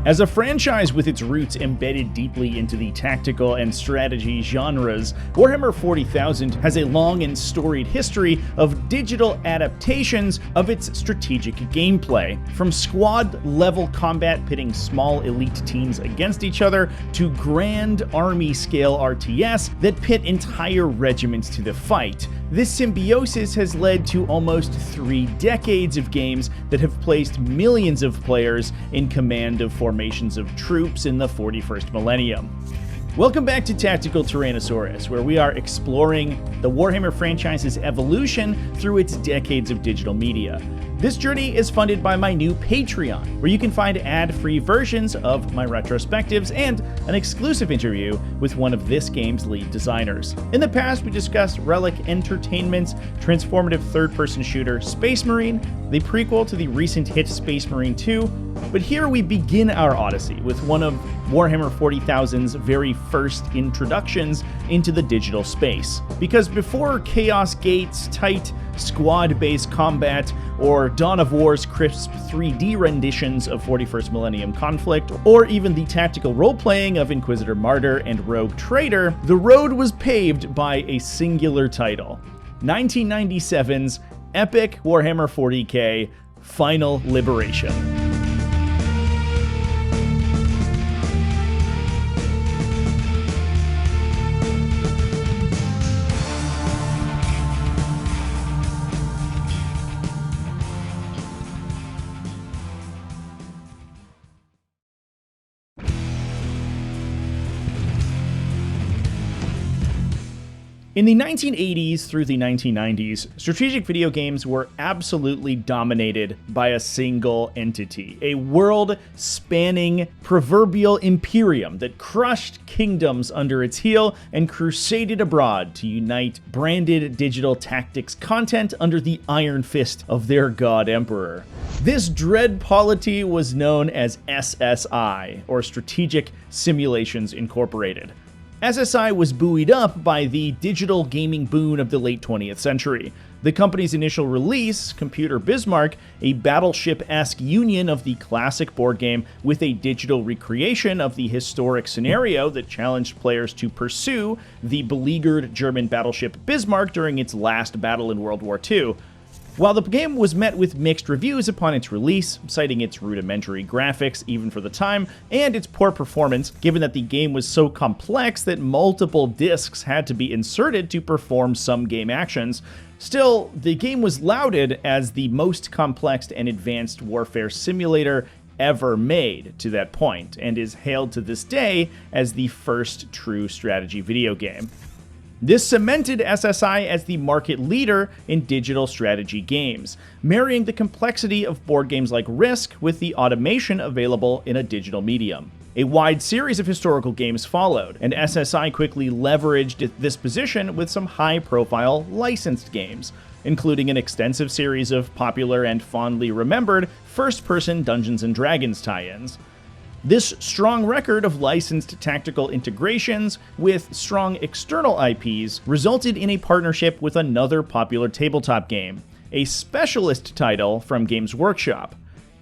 As a franchise with its roots embedded deeply into the tactical and strategy genres, Warhammer 40,000 has a long and storied history of digital adaptations of its strategic gameplay. From squad-level combat pitting small elite teams against each other, to grand army-scale RTS that pit entire regiments to the fight. This symbiosis has led to almost 3 decades of games that have placed millions of players in command of formations of troops in the 41st millennium. Welcome back to Tactical Tyrannosaurus, where we are exploring the Warhammer franchise's evolution through its decades of digital media. This journey is funded by my new Patreon, where you can find ad-free versions of my retrospectives and an exclusive interview with one of this game's lead designers. In the past, we discussed Relic Entertainment's transformative third-person shooter Space Marine, the prequel to the recent hit Space Marine 2, but here we begin our odyssey with one of Warhammer 40,000's very first introductions into the digital space. Because before Chaos Gate's tight, squad-based combat, or Dawn of War's crisp 3D renditions of 41st Millennium Conflict, or even the tactical role-playing of Inquisitor Martyr and Rogue Trader, the road was paved by a singular title: 1997's epic Warhammer 40k Final Liberation. In the 1980s through the 1990s, strategic video games were absolutely dominated by a single entity, a world-spanning proverbial imperium that crushed kingdoms under its heel and crusaded abroad to unite branded digital tactics content under the iron fist of their god emperor. This dread polity was known as SSI, or Strategic Simulations Incorporated. SSI was buoyed up by the digital gaming boom of the late 20th century. The company's initial release, Computer Bismarck, a battleship-esque union of the classic board game with a digital recreation of the historic scenario that challenged players to pursue the beleaguered German battleship Bismarck during its last battle in World War II. While the game was met with mixed reviews upon its release, citing its rudimentary graphics even for the time, and its poor performance, given that the game was so complex that multiple discs had to be inserted to perform some game actions, still, the game was lauded as the most complex and advanced warfare simulator ever made to that point, and is hailed to this day as the first true strategy video game. This cemented SSI as the market leader in digital strategy games, marrying the complexity of board games like Risk with the automation available in a digital medium. A wide series of historical games followed, and SSI quickly leveraged this position with some high-profile licensed games, including an extensive series of popular and fondly remembered first-person Dungeons & Dragons tie-ins. This strong record of licensed tactical integrations with strong external IPs resulted in a partnership with another popular tabletop game, a specialist title from Games Workshop,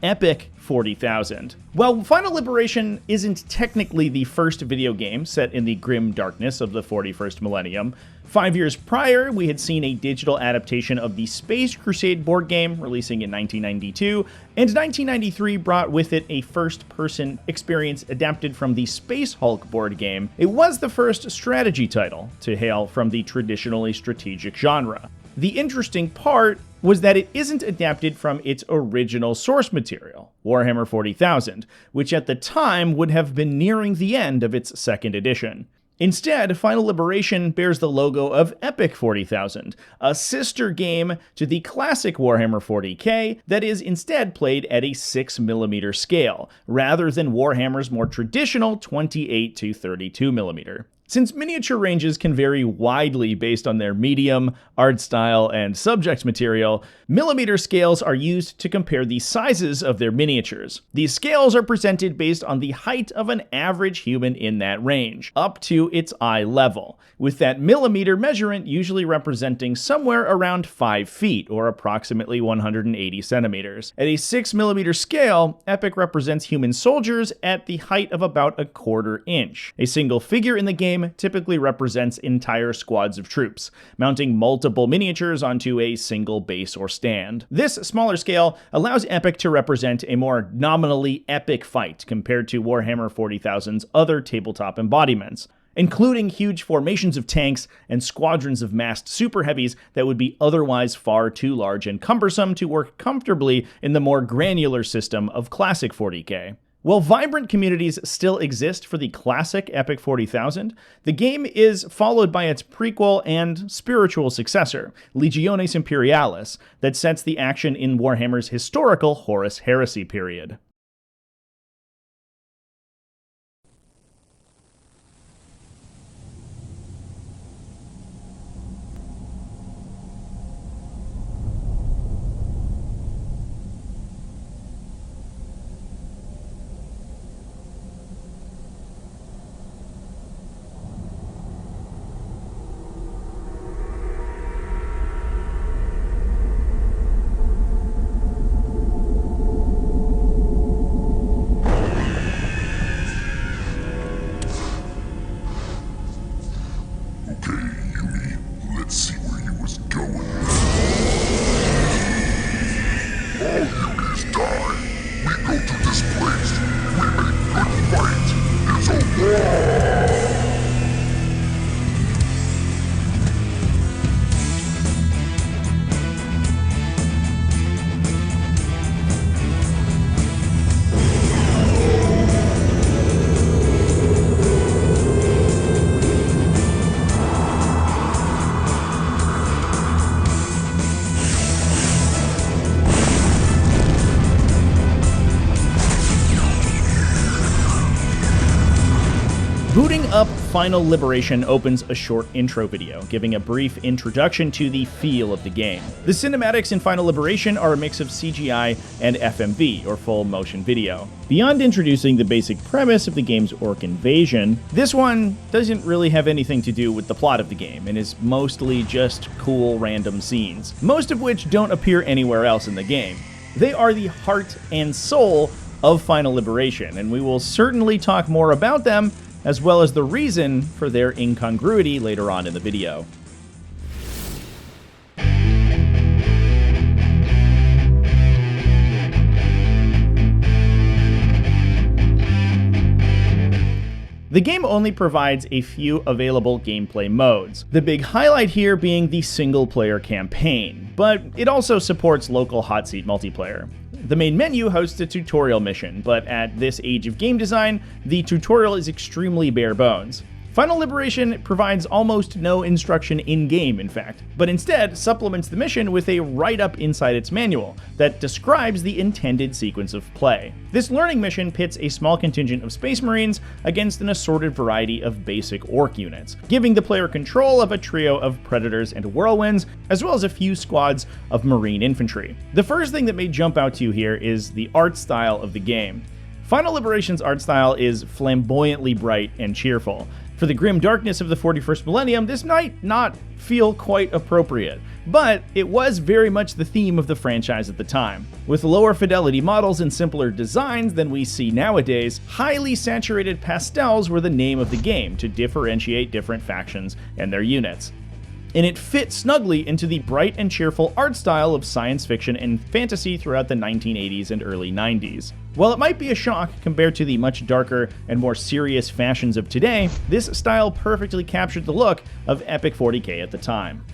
Epic 40,000. While Final Liberation isn't technically the first video game set in the grim darkness of the 41st millennium, 5 years prior, we had seen a digital adaptation of the Space Crusade board game releasing in 1992, and 1993 brought with it a first-person experience adapted from the Space Hulk board game. It was the first strategy title to hail from the traditionally strategic genre. The interesting part was that it isn't adapted from its original source material, Warhammer 40,000, which at the time would have been nearing the end of its second edition. Instead, Final Liberation bears the logo of Epic 40,000, a sister game to the classic Warhammer 40k that is instead played at a 6mm scale, rather than Warhammer's more traditional 28 to 32mm. Since miniature ranges can vary widely based on their medium, art style, and subject material, millimeter scales are used to compare the sizes of their miniatures. These scales are presented based on the height of an average human in that range, up to its eye level, with that millimeter measurement usually representing somewhere around 5 feet, or approximately 180 centimeters. At a 6mm scale, Epic represents human soldiers at the height of about a 1/4 inch. A single figure in the game typically represents entire squads of troops, mounting multiple miniatures onto a single base or stand. This smaller scale allows Epic to represent a more nominally epic fight compared to Warhammer 40,000's other tabletop embodiments, including huge formations of tanks and squadrons of massed super heavies that would be otherwise far too large and cumbersome to work comfortably in the more granular system of classic 40k. While vibrant communities still exist for the classic Epic 40,000, the game is followed by its prequel and spiritual successor, Legiones Imperialis, that sets the action in Warhammer's historical Horus Heresy period. Booting up Final Liberation opens a short intro video, giving a brief introduction to the feel of the game. The cinematics in Final Liberation are a mix of CGI and FMV, or full motion video. Beyond introducing the basic premise of the game's orc invasion, this one doesn't really have anything to do with the plot of the game, and is mostly just cool random scenes, most of which don't appear anywhere else in the game. They are the heart and soul of Final Liberation, and we will certainly talk more about them, as well as the reason for their incongruity later on in the video. The game only provides a few available gameplay modes, the big highlight here being the single-player campaign, but it also supports local hot seat multiplayer. The main menu hosts a tutorial mission, but at this age of game design, the tutorial is extremely bare bones. Final Liberation provides almost no instruction in-game, in fact, but instead supplements the mission with a write-up inside its manual that describes the intended sequence of play. This learning mission pits a small contingent of Space Marines against an assorted variety of basic orc units, giving the player control of a trio of Predators and Whirlwinds, as well as a few squads of Marine infantry. The first thing that may jump out to you here is the art style of the game. Final Liberation's art style is flamboyantly bright and cheerful. For the grim darkness of the 41st millennium, this might not feel quite appropriate, but it was very much the theme of the franchise at the time. With lower fidelity models and simpler designs than we see nowadays, highly saturated pastels were the name of the game to differentiate different factions and their units. And it fit snugly into the bright and cheerful art style of science fiction and fantasy throughout the 1980s and early 90s. While it might be a shock compared to the much darker and more serious fashions of today, this style perfectly captured the look of Epic 40k at the time.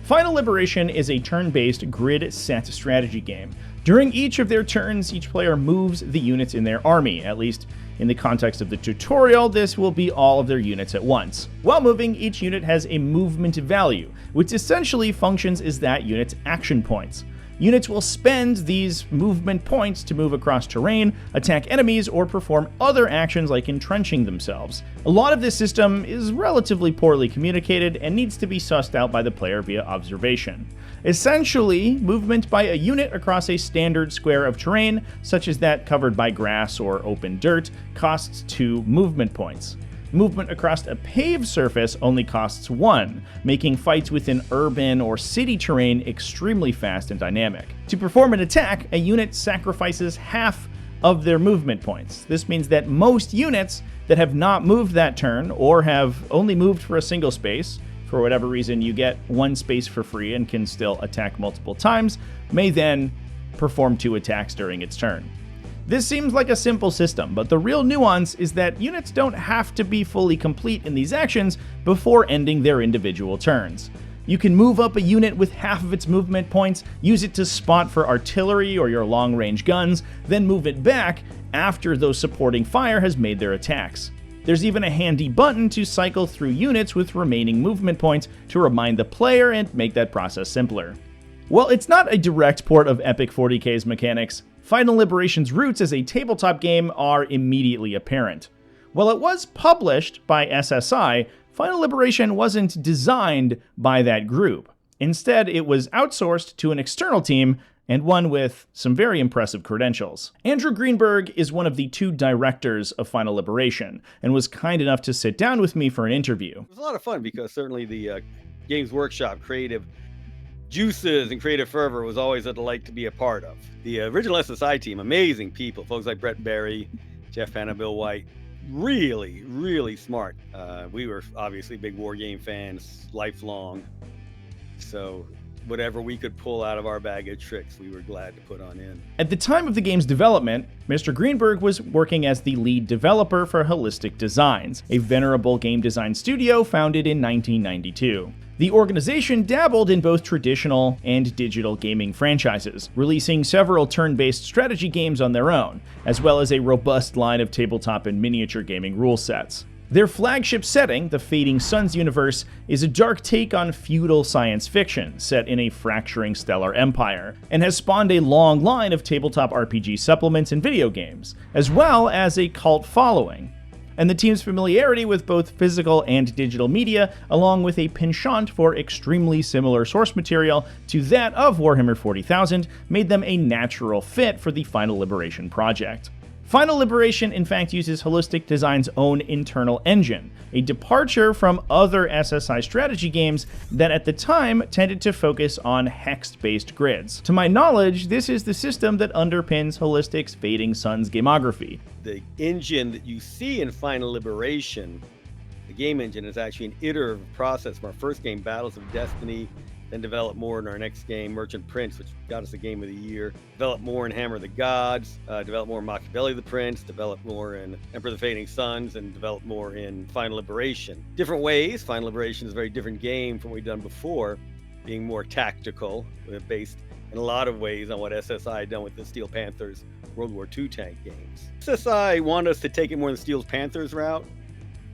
Final Liberation is a turn-based grid-set strategy game. During each of their turns, each player moves the units in their army, at least in the context of the tutorial, this will be all of their units at once. While moving, each unit has a movement value, which essentially functions as that unit's action points. Units will spend these movement points to move across terrain, attack enemies, or perform other actions like entrenching themselves. A lot of this system is relatively poorly communicated and needs to be sussed out by the player via observation. Essentially, movement by a unit across a standard square of terrain, such as that covered by grass or open dirt, costs 2 movement points. Movement across a paved surface only costs 1, making fights within urban or city terrain extremely fast and dynamic. To perform an attack, a unit sacrifices half of their movement points. This means that most units that have not moved that turn, or have only moved for a single space, for whatever reason you get 1 space for free and can still attack multiple times, may then perform 2 attacks during its turn. This seems like a simple system, but the real nuance is that units don't have to be fully complete in these actions before ending their individual turns. You can move up a unit with half of its movement points, use it to spot for artillery or your long-range guns, then move it back after those supporting fire has made their attacks. There's even a handy button to cycle through units with remaining movement points to remind the player and make that process simpler. While it's not a direct port of Epic 40K's mechanics, Final Liberation's roots as a tabletop game are immediately apparent. While it was published by SSI, Final Liberation wasn't designed by that group. Instead, it was outsourced to an external team, and one with some very impressive credentials. Andrew Greenberg is one of the 2 directors of Final Liberation, and was kind enough to sit down with me for an interview. It was a lot of fun because certainly the Games Workshop creative juices and creative fervor was always a delight to be a part of. The original SSI team, amazing people, folks like Brett Berry, Jeff Hanna, Bill White, really, really smart. We were obviously big war game fans, lifelong. So whatever we could pull out of our bag of tricks, we were glad to put on in. At the time of the game's development, Mr. Greenberg was working as the lead developer for Holistic Designs, a venerable game design studio founded in 1992. The organization dabbled in both traditional and digital gaming franchises, releasing several turn-based strategy games on their own, as well as a robust line of tabletop and miniature gaming rule sets. Their flagship setting, the Fading Suns universe, is a dark take on feudal science fiction set in a fracturing stellar empire, and has spawned a long line of tabletop RPG supplements and video games, as well as a cult following. And the team's familiarity with both physical and digital media, along with a penchant for extremely similar source material to that of Warhammer 40,000, made them a natural fit for the Final Liberation project. Final Liberation, in fact, uses Holistic Design's own internal engine, a departure from other SSI strategy games that at the time tended to focus on hex-based grids. To my knowledge, this is the system that underpins Holistic's Fading Suns gamography. The engine that you see in Final Liberation, the game engine, is actually an iterative process from our first game, Battles of Destiny, then develop more in our next game, Merchant Prince, which got us the game of the year. Develop more in Hammer of the Gods, develop more in Machiavelli the Prince, develop more in Emperor of the Fading Suns, and develop more in Final Liberation. Different ways. Final Liberation is a very different game from what we've done before, being more tactical, based in a lot of ways on what SSI had done with the Steel Panthers World War II tank games. SSI wanted us to take it more than the Steel Panthers route,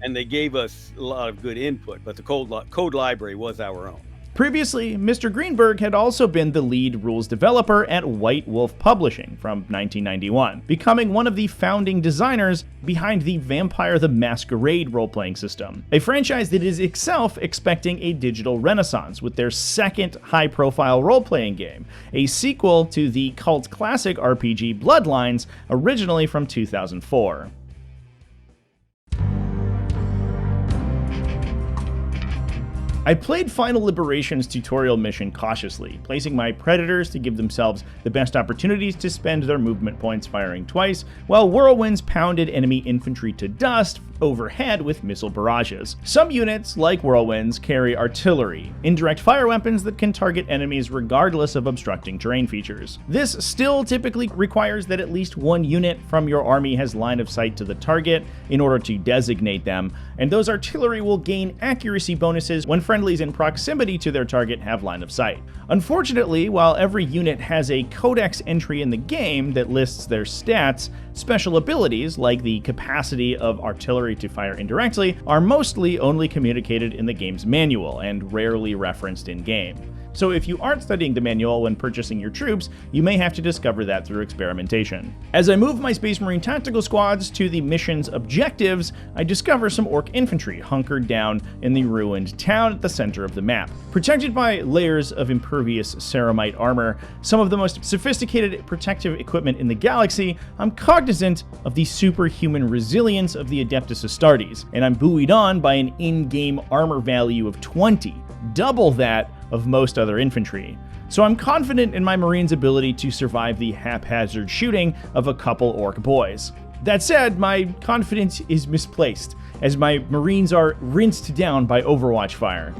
and they gave us a lot of good input, but the code library was our own. Previously, Mr. Greenberg had also been the lead rules developer at White Wolf Publishing from 1991, becoming one of the founding designers behind the Vampire the Masquerade role-playing system, a franchise that is itself expecting a digital renaissance with their second high-profile role-playing game, a sequel to the cult classic RPG Bloodlines, originally from 2004. I played Final Liberation's tutorial mission cautiously, placing my predators to give themselves the best opportunities to spend their movement points firing twice, while whirlwinds pounded enemy infantry to dust overhead with missile barrages. Some units, like whirlwinds, carry artillery, indirect fire weapons that can target enemies regardless of obstructing terrain features. This still typically requires that at least one unit from your army has line of sight to the target in order to designate them, and those artillery will gain accuracy bonuses when friendlies in proximity to their target have line of sight. Unfortunately, while every unit has a codex entry in the game that lists their stats, special abilities, like the capacity of artillery to fire indirectly, are mostly only communicated in the game's manual and rarely referenced in-game. So if you aren't studying the manual when purchasing your troops, you may have to discover that through experimentation. As I move my Space Marine tactical squads to the mission's objectives, I discover some Orc infantry hunkered down in the ruined town at the center of the map. Protected by layers of impervious ceramite armor, some of the most sophisticated protective equipment in the galaxy, I'm cognizant of the superhuman resilience of the Adeptus Astartes, and I'm buoyed on by an in-game armor value of 20, double that of most other infantry. So I'm confident in my Marines' ability to survive the haphazard shooting of a couple Orc boys. That said, my confidence is misplaced, as my Marines are rinsed down by Overwatch fire.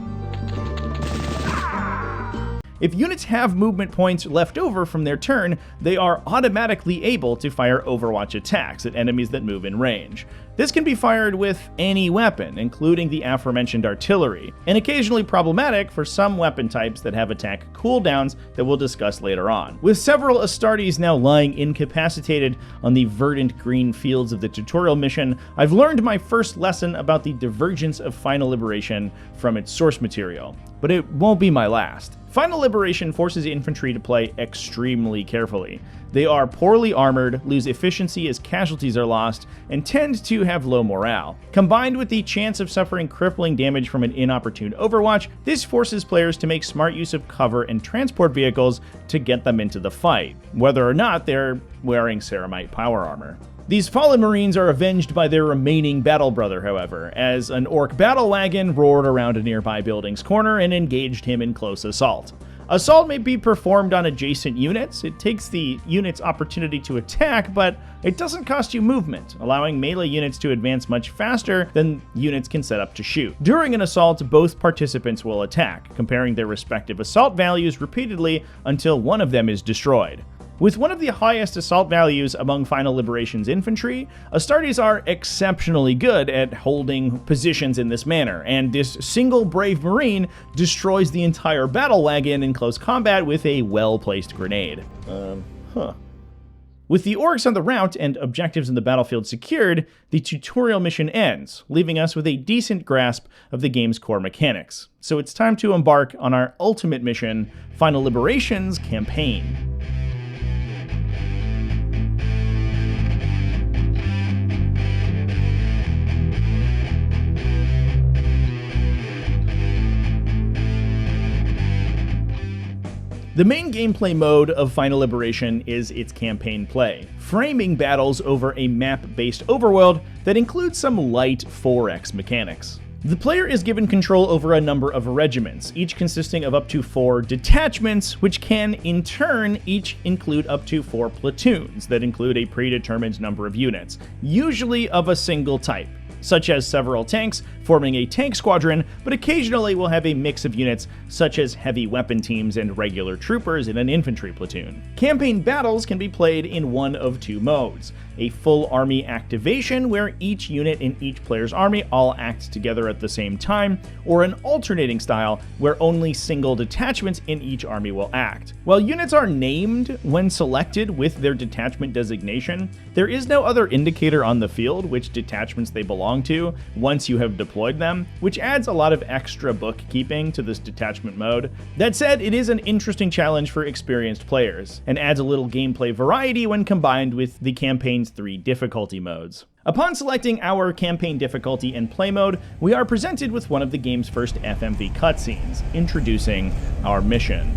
If units have movement points left over from their turn, they are automatically able to fire Overwatch attacks at enemies that move in range. This can be fired with any weapon, including the aforementioned artillery, and occasionally problematic for some weapon types that have attack cooldowns that we'll discuss later on. With several Astartes now lying incapacitated on the verdant green fields of the tutorial mission, I've learned my first lesson about the divergence of Final Liberation from its source material, but it won't be my last. Final Liberation forces infantry to play extremely carefully. They are poorly armored, lose efficiency as casualties are lost, and tend to have low morale. Combined with the chance of suffering crippling damage from an inopportune overwatch, this forces players to make smart use of cover and transport vehicles to get them into the fight, whether or not they're wearing ceramite power armor. These fallen Marines are avenged by their remaining battle brother, however, as an Orc battle wagon roared around a nearby building's corner and engaged him in close assault. Assault may be performed on adjacent units. It takes the unit's opportunity to attack, but it doesn't cost you movement, allowing melee units to advance much faster than units can set up to shoot. During an assault, both participants will attack, comparing their respective assault values repeatedly until one of them is destroyed. With one of the highest assault values among Final Liberation's infantry, Astartes are exceptionally good at holding positions in this manner, and this single brave Marine destroys the entire battle wagon in close combat with a well-placed grenade. With the Orcs on the route and objectives in the battlefield secured, the tutorial mission ends, leaving us with a decent grasp of the game's core mechanics. So it's time to embark on our ultimate mission, Final Liberation's campaign. The main gameplay mode of Final Liberation is its campaign play, framing battles over a map-based overworld that includes some light 4X mechanics. The player is given control over a number of regiments, each consisting of up to 4 detachments, which can, in turn, each include up to 4 platoons that include a predetermined number of units, usually of a single type, such as several tanks forming a tank squadron, but occasionally will have a mix of units such as heavy weapon teams and regular troopers in an infantry platoon. Campaign battles can be played in one of 2 modes: a full army activation, where each unit in each player's army all act together at the same time, or an alternating style, where only single detachments in each army will act. While units are named when selected with their detachment designation, there is no other indicator on the field which detachments they belong to once you have deployed them, which adds a lot of extra bookkeeping to this detachment mode. That said, it is an interesting challenge for experienced players, and adds a little gameplay variety when combined with the campaign's 3 difficulty modes. Upon selecting our campaign difficulty and play mode, we are presented with one of the game's first FMV cutscenes, introducing our mission.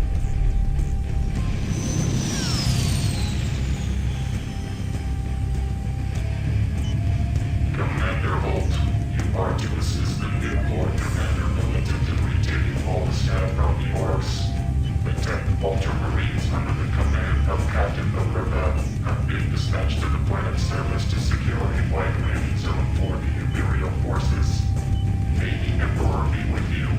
Commander Holt, you are to assist the newborn Commander Militant in retaining all the staff from the Orcs. The 10th Ultramarines under the command of Captain Borodny have been dispatched to the planet's surface to secure a wide landing zone for the Imperial forces. May the Emperor be with you.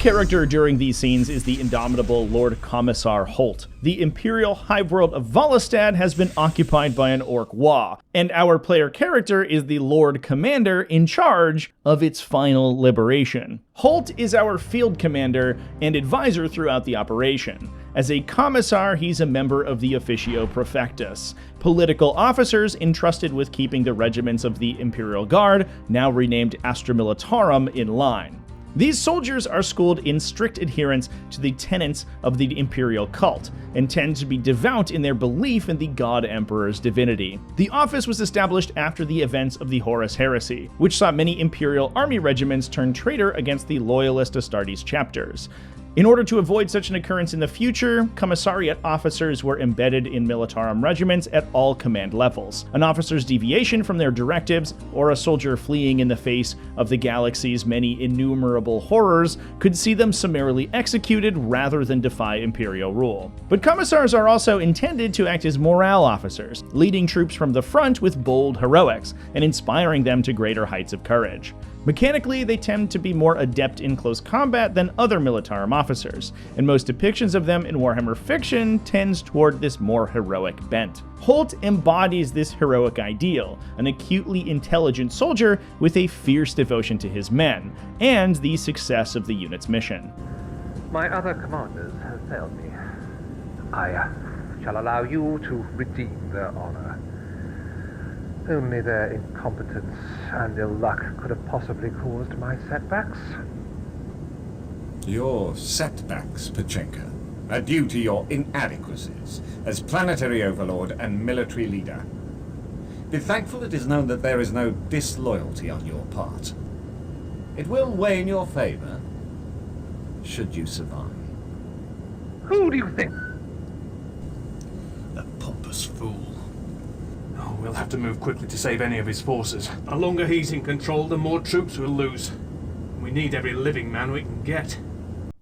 character during these scenes is the indomitable Lord Commissar Holt. The Imperial hive-world of Volostad has been occupied by an Orc Wa, and our player character is the Lord Commander in charge of its final liberation. Holt is our field commander and advisor throughout the operation. As a commissar, he's a member of the Officio Prefectus, political officers entrusted with keeping the regiments of the Imperial Guard, now renamed Astra Militarum, in line. These soldiers are schooled in strict adherence to the tenets of the imperial cult, and tend to be devout in their belief in the God Emperor's divinity. The office was established after the events of the Horus Heresy, which saw many imperial army regiments turn traitor against the loyalist Astartes chapters. In order to avoid such an occurrence in the future, commissariat officers were embedded in militarum regiments at all command levels. An officer's deviation from their directives, or a soldier fleeing in the face of the galaxy's many innumerable horrors, could see them summarily executed rather than defy imperial rule. But commissars are also intended to act as morale officers, leading troops from the front with bold heroics, and inspiring them to greater heights of courage. Mechanically, they tend to be more adept in close combat than other militarum officers, and most depictions of them in Warhammer fiction tends toward this more heroic bent. Holt embodies this heroic ideal, an acutely intelligent soldier with a fierce devotion to his men, and the success of the unit's mission. My other commanders have failed me. I shall allow you to redeem their honor. Only their incompetence and ill luck could have possibly caused my setbacks. Your setbacks, Pachenka, are due to your inadequacies as planetary overlord and military leader. Be thankful it is known that there is no disloyalty on your part. It will weigh in your favor, should you survive. Who do you think? That pompous fool. Oh, we'll have to move quickly to save any of his forces. The longer he's in control, the more troops we'll lose. We need every living man we can get.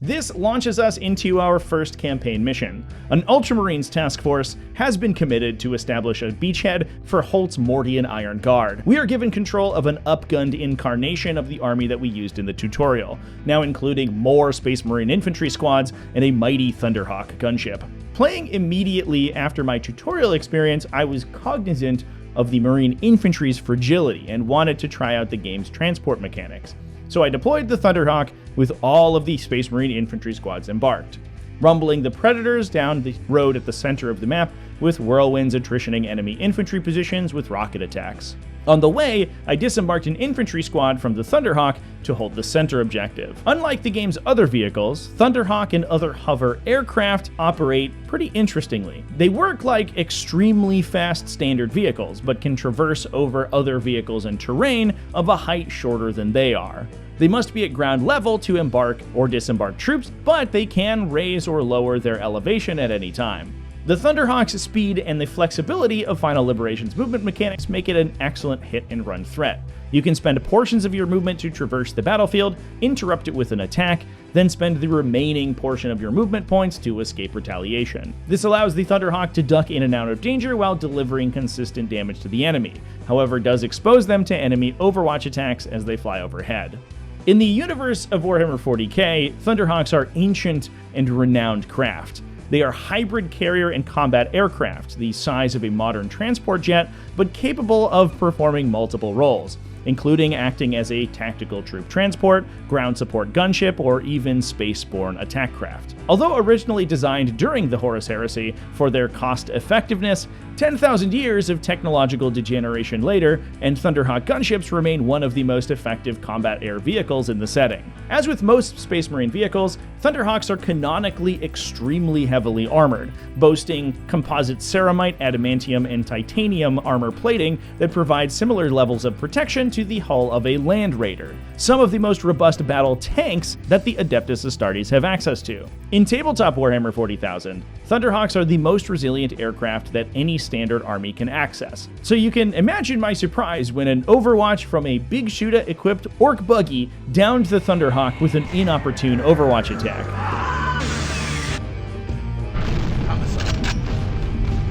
This launches us into our first campaign mission. An Ultramarines task force has been committed to establish a beachhead for Holt's Mordian Iron Guard. We are given control of an upgunned incarnation of the army that we used in the tutorial, now including more Space Marine infantry squads and a mighty Thunderhawk gunship. Playing immediately after my tutorial experience, I was cognizant of the Marine infantry's fragility and wanted to try out the game's transport mechanics. So I deployed the Thunderhawk with all of the Space Marine infantry squads embarked, rumbling the Predators down the road at the center of the map with whirlwinds attritioning enemy infantry positions with rocket attacks. On the way, I disembarked an infantry squad from the Thunderhawk to hold the center objective. Unlike the game's other vehicles, Thunderhawk and other hover aircraft operate pretty interestingly. They work like extremely fast standard vehicles, but can traverse over other vehicles and terrain of a height shorter than they are. They must be at ground level to embark or disembark troops, but they can raise or lower their elevation at any time. The Thunderhawk's speed and the flexibility of Final Liberation's movement mechanics make it an excellent hit-and-run threat. You can spend portions of your movement to traverse the battlefield, interrupt it with an attack, then spend the remaining portion of your movement points to escape retaliation. This allows the Thunderhawk to duck in and out of danger while delivering consistent damage to the enemy, however it does expose them to enemy Overwatch attacks as they fly overhead. In the universe of Warhammer 40k, Thunderhawks are ancient and renowned craft. They are hybrid carrier and combat aircraft, the size of a modern transport jet, but capable of performing multiple roles, including acting as a tactical troop transport, ground support gunship, or even spaceborne attack craft. Although originally designed during the Horus Heresy for their cost effectiveness, 10,000 years of technological degeneration later, and Thunderhawk gunships remain one of the most effective combat air vehicles in the setting. As with most Space Marine vehicles, Thunderhawks are canonically extremely heavily armored, boasting composite ceramite, adamantium, and titanium armor plating that provide similar levels of protection to the hull of a Land Raider, some of the most robust battle tanks that the Adeptus Astartes have access to. In tabletop Warhammer 40,000, Thunderhawks are the most resilient aircraft that any standard army can access. So you can imagine my surprise when an Overwatch from a Big Shooter equipped Orc buggy downed the Thunderhawk with an inopportune Overwatch attack.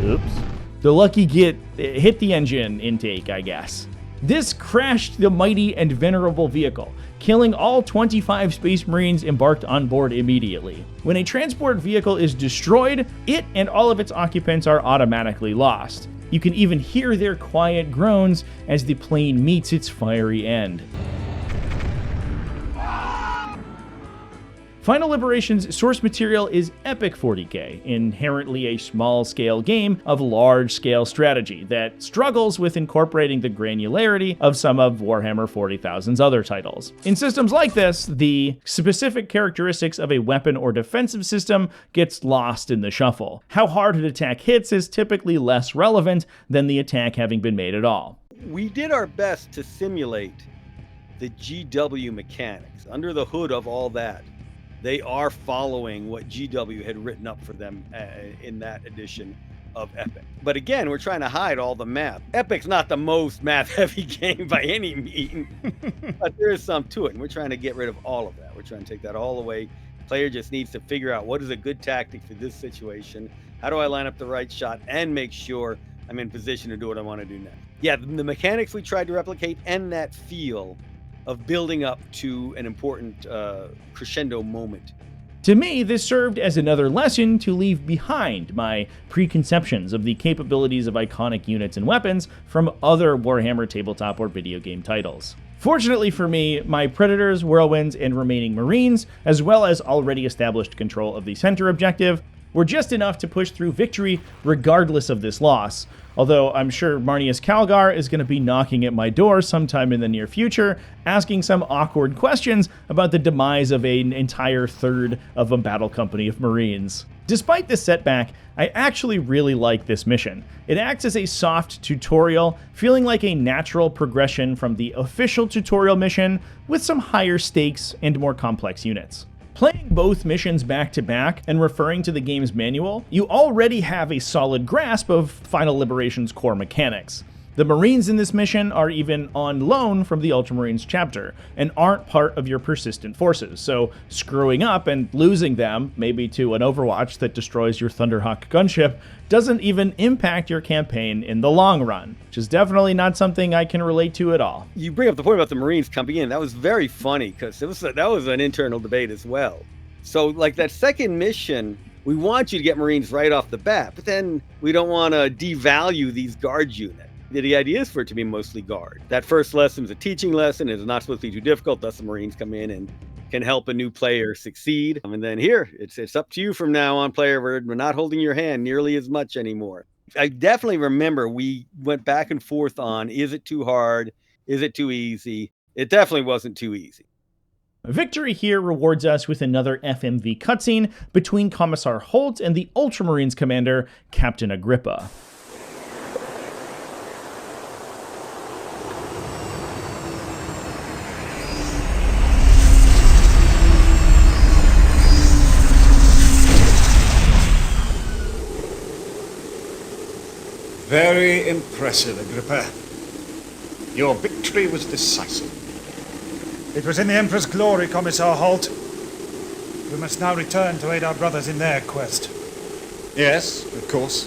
Oops. The lucky git hit the engine intake, I guess. This crashed the mighty and venerable vehicle, killing all 25 Space Marines embarked on board immediately. When a transport vehicle is destroyed, it and all of its occupants are automatically lost. You can even hear their quiet groans as the plane meets its fiery end. Final Liberation's source material is epic 40k, inherently a small-scale game of large-scale strategy that struggles with incorporating the granularity of some of Warhammer 40,000's other titles. In systems like this, the specific characteristics of a weapon or defensive system gets lost in the shuffle. How hard an attack hits is typically less relevant than the attack having been made at all. We did our best to simulate the GW mechanics. Under the hood of all that, they are following what GW had written up for them in that edition of Epic. But again, we're trying to hide all the math. Epic's not the most math-heavy game by any means, but there is some to it, and we're trying to get rid of all of that. We're trying to take that all away. Player just needs to figure out what is a good tactic for this situation. How do I line up the right shot and make sure I'm in position to do what I want to do next? Yeah, the mechanics we tried to replicate and that feel of building up to an important crescendo moment. To me, this served as another lesson to leave behind my preconceptions of the capabilities of iconic units and weapons from other Warhammer tabletop or video game titles. Fortunately for me, my Predators, Whirlwinds, and remaining Marines, as well as already established control of the center objective, were just enough to push through victory regardless of this loss. Although I'm sure Marneus Calgar is going to be knocking at my door sometime in the near future, asking some awkward questions about the demise of an entire third of a battle company of Marines. Despite this setback, I actually really like this mission. It acts as a soft tutorial, feeling like a natural progression from the official tutorial mission with some higher stakes and more complex units. Playing both missions back-to-back and referring to the game's manual, you already have a solid grasp of Final Liberation's core mechanics. The Marines in this mission are even on loan from the Ultramarines chapter, and aren't part of your persistent forces, so screwing up and losing them, maybe to an Overwatch that destroys your Thunderhawk gunship, doesn't even impact your campaign in the long run, which is definitely not something I can relate to at all. You bring up the point about the Marines coming in. That was very funny, because that was an internal debate as well. So, like, that second mission, we want you to get Marines right off the bat, but then we don't want to devalue these guard units. The idea is for it to be mostly guard. That first lesson is a teaching lesson. It's not supposed to be too difficult. Thus, the Marines come in and can help a new player succeed. And then here, it's up to you from now on, player. We're not holding your hand nearly as much anymore. I definitely remember we went back and forth on, is it too hard? Is it too easy? It definitely wasn't too easy. Victory here rewards us with another FMV cutscene between Commissar Holt and the Ultramarines commander, Captain Agrippa. Very impressive, Agrippa. Your victory was decisive. It was in the Emperor's glory, Commissar Holt. We must now return to aid our brothers in their quest. Yes, of course.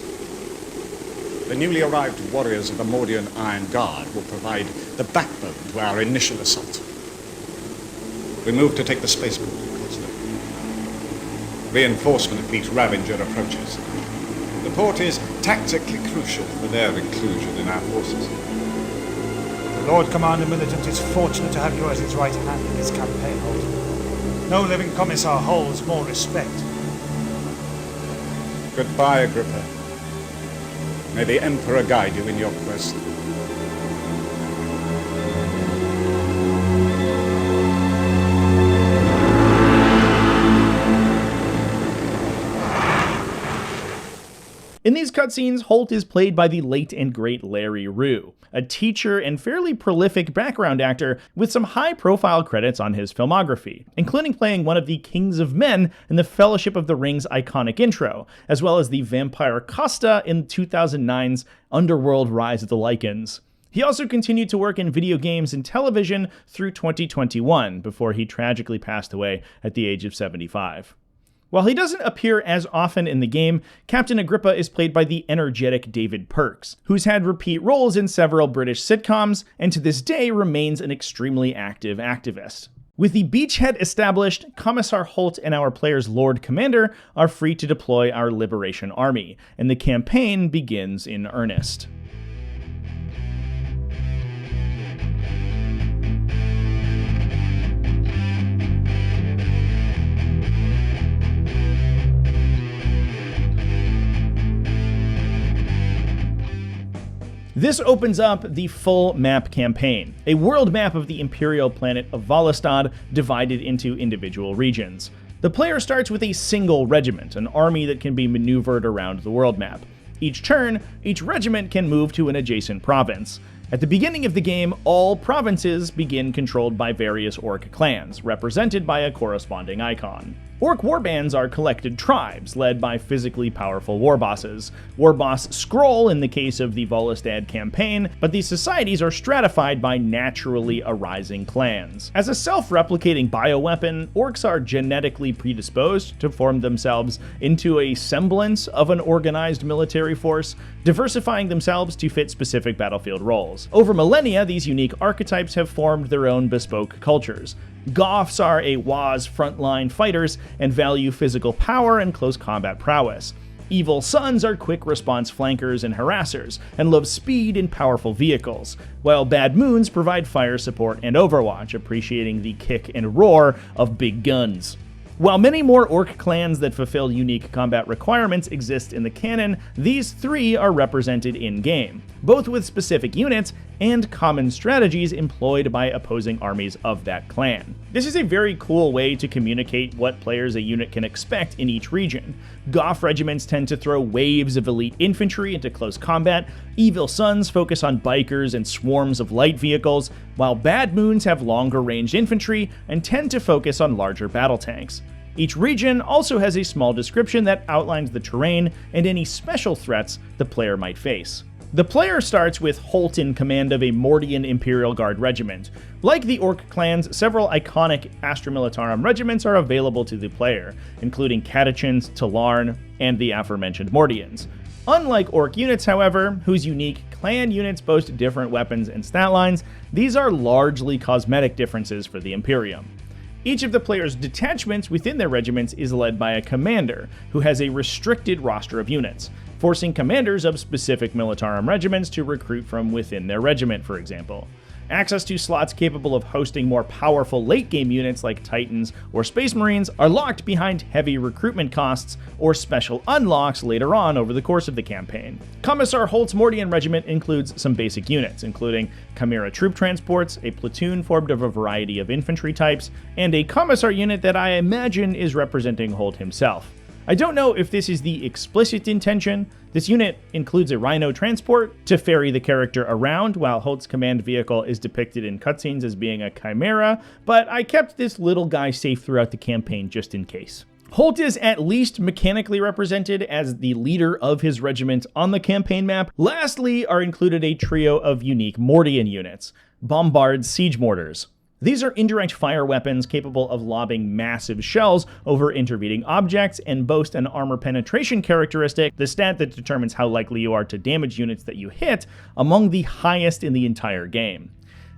The newly arrived warriors of the Mordian Iron Guard will provide the backbone to our initial assault. We move to take the spaceport in Costa. Reinforcement fleet Ravager approaches. The port is tactically crucial for their inclusion in our forces. The Lord Commander Militant is fortunate to have you as his right hand in this campaign, Holt. No living Commissar holds more respect. Goodbye, Agrippa. May the Emperor guide you in your quest. In these cutscenes, Holt is played by the late and great Larry Rue, a teacher and fairly prolific background actor with some high-profile credits on his filmography, including playing one of the Kings of Men in the Fellowship of the Ring's iconic intro, as well as the vampire Costa in 2009's Underworld: Rise of the Lycans. He also continued to work in video games and television through 2021, before he tragically passed away at the age of 75. While he doesn't appear as often in the game, Captain Agrippa is played by the energetic David Perks, who's had repeat roles in several British sitcoms, and to this day remains an extremely active activist. With the beachhead established, Commissar Holt and our player's Lord Commander are free to deploy our Liberation Army, and the campaign begins in earnest. This opens up the full map campaign, a world map of the imperial planet of Volostad divided into individual regions. The player starts with a single regiment, an army that can be maneuvered around the world map. Each turn, each regiment can move to an adjacent province. At the beginning of the game, all provinces begin controlled by various orc clans, represented by a corresponding icon. Orc warbands are collected tribes, led by physically powerful warbosses. Warboss scroll in the case of the Volostad campaign, but these societies are stratified by naturally arising clans. As a self-replicating bioweapon, orcs are genetically predisposed to form themselves into a semblance of an organized military force, diversifying themselves to fit specific battlefield roles. Over millennia, these unique archetypes have formed their own bespoke cultures. Goths are Waz frontline fighters and value physical power and close combat prowess. Evil Sons are quick response flankers and harassers, and love speed and powerful vehicles, while Bad Moons provide fire support and overwatch, appreciating the kick and roar of big guns. While many more orc clans that fulfill unique combat requirements exist in the canon, these three are represented in-game, both with specific units and common strategies employed by opposing armies of that clan. This is a very cool way to communicate what players a unit can expect in each region. Goth regiments tend to throw waves of elite infantry into close combat, Evil Sons focus on bikers and swarms of light vehicles, while Bad Moons have longer ranged infantry and tend to focus on larger battle tanks. Each region also has a small description that outlines the terrain and any special threats the player might face. The player starts with Holt in command of a Mordian Imperial Guard regiment. Like the Orc clans, several iconic Astra Militarum regiments are available to the player, including Catachans, Talarn, and the aforementioned Mordians. Unlike Orc units, however, whose unique clan units boast different weapons and stat lines, these are largely cosmetic differences for the Imperium. Each of the player's detachments within their regiments is led by a commander, who has a restricted roster of units, forcing commanders of specific Militarum regiments to recruit from within their regiment, for example. Access to slots capable of hosting more powerful late-game units like Titans or Space Marines are locked behind heavy recruitment costs or special unlocks later on over the course of the campaign. Commissar Holt's Mordian regiment includes some basic units, including Chimera troop transports, a platoon formed of a variety of infantry types, and a Commissar unit that I imagine is representing Holt himself. I don't know if this is the explicit intention. This unit includes a Rhino transport to ferry the character around, while Holt's command vehicle is depicted in cutscenes as being a Chimera, but I kept this little guy safe throughout the campaign just in case. Holt is at least mechanically represented as the leader of his regiment on the campaign map. Lastly are included a trio of unique Mordian units, Bombard Siege Mortars. These are indirect fire weapons capable of lobbing massive shells over intervening objects and boast an armor penetration characteristic, the stat that determines how likely you are to damage units that you hit, among the highest in the entire game.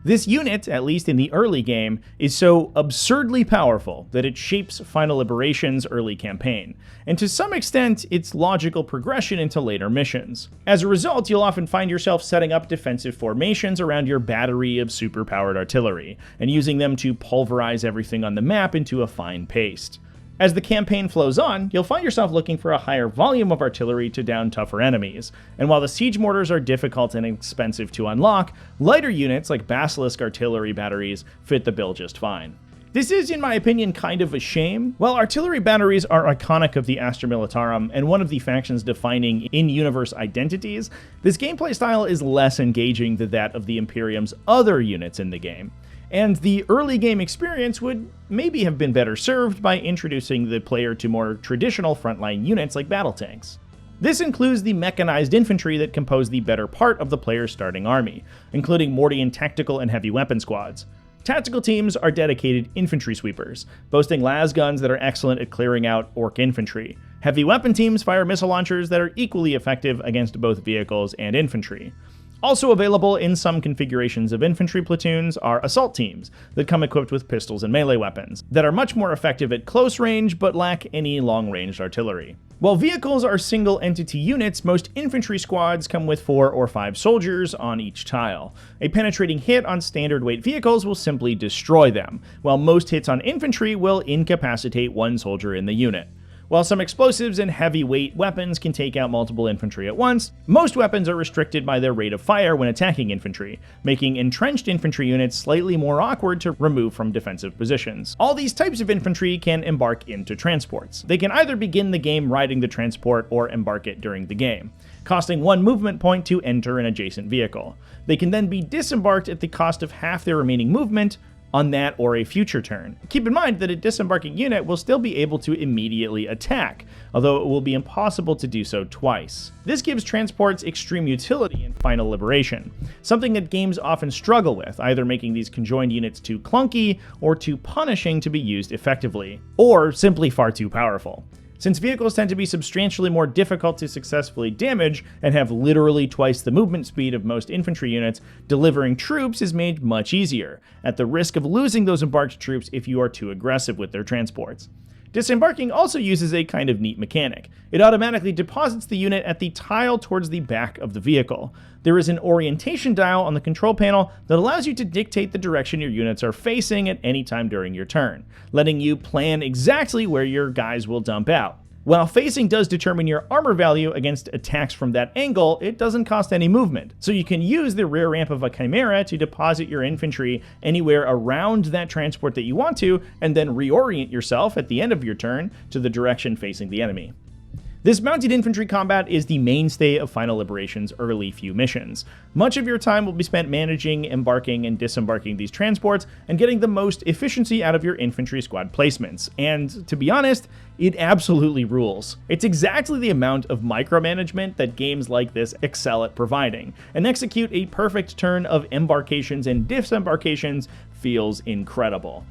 This unit, at least in the early game, is so absurdly powerful that it shapes Final Liberation's early campaign, and to some extent, its logical progression into later missions. As a result, you'll often find yourself setting up defensive formations around your battery of super-powered artillery, and using them to pulverize everything on the map into a fine paste. As the campaign flows on, you'll find yourself looking for a higher volume of artillery to down tougher enemies, and while the siege mortars are difficult and expensive to unlock, lighter units like Basilisk artillery batteries fit the bill just fine. This is, in my opinion, kind of a shame. While artillery batteries are iconic of the Astra Militarum and one of the faction's defining in-universe identities, this gameplay style is less engaging than that of the Imperium's other units in the game. And the early game experience would maybe have been better served by introducing the player to more traditional frontline units like battle tanks. This includes the mechanized infantry that compose the better part of the player's starting army, including Mordian tactical and heavy weapon squads. Tactical teams are dedicated infantry sweepers, boasting las guns that are excellent at clearing out orc infantry. Heavy weapon teams fire missile launchers that are equally effective against both vehicles and infantry. Also available in some configurations of infantry platoons are assault teams that come equipped with pistols and melee weapons that are much more effective at close range but lack any long-range artillery. While vehicles are single-entity units, most infantry squads come with 4 or 5 soldiers on each tile. A penetrating hit on standard-weight vehicles will simply destroy them, while most hits on infantry will incapacitate one soldier in the unit. While some explosives and heavyweight weapons can take out multiple infantry at once, most weapons are restricted by their rate of fire when attacking infantry, making entrenched infantry units slightly more awkward to remove from defensive positions. All these types of infantry can embark into transports. They can either begin the game riding the transport or embark it during the game, costing 1 movement point to enter an adjacent vehicle. They can then be disembarked at the cost of half their remaining movement on that or a future turn. Keep in mind that a disembarking unit will still be able to immediately attack, although it will be impossible to do so twice. This gives transports extreme utility in Final Liberation, something that games often struggle with, either making these conjoined units too clunky or too punishing to be used effectively, or simply far too powerful. Since vehicles tend to be substantially more difficult to successfully damage and have literally twice the movement speed of most infantry units, delivering troops is made much easier, at the risk of losing those embarked troops if you are too aggressive with their transports. Disembarking also uses a kind of neat mechanic. It automatically deposits the unit at the tile towards the back of the vehicle. There is an orientation dial on the control panel that allows you to dictate the direction your units are facing at any time during your turn, letting you plan exactly where your guys will dump out. While facing does determine your armor value against attacks from that angle, it doesn't cost any movement, so you can use the rear ramp of a Chimera to deposit your infantry anywhere around that transport that you want to, and then reorient yourself at the end of your turn to the direction facing the enemy. This mounted infantry combat is the mainstay of Final Liberation's early few missions. Much of your time will be spent managing, embarking, and disembarking these transports, and getting the most efficiency out of your infantry squad placements. And, to be honest, it absolutely rules. It's exactly the amount of micromanagement that games like this excel at providing, and execute a perfect turn of embarkations and disembarkations feels incredible.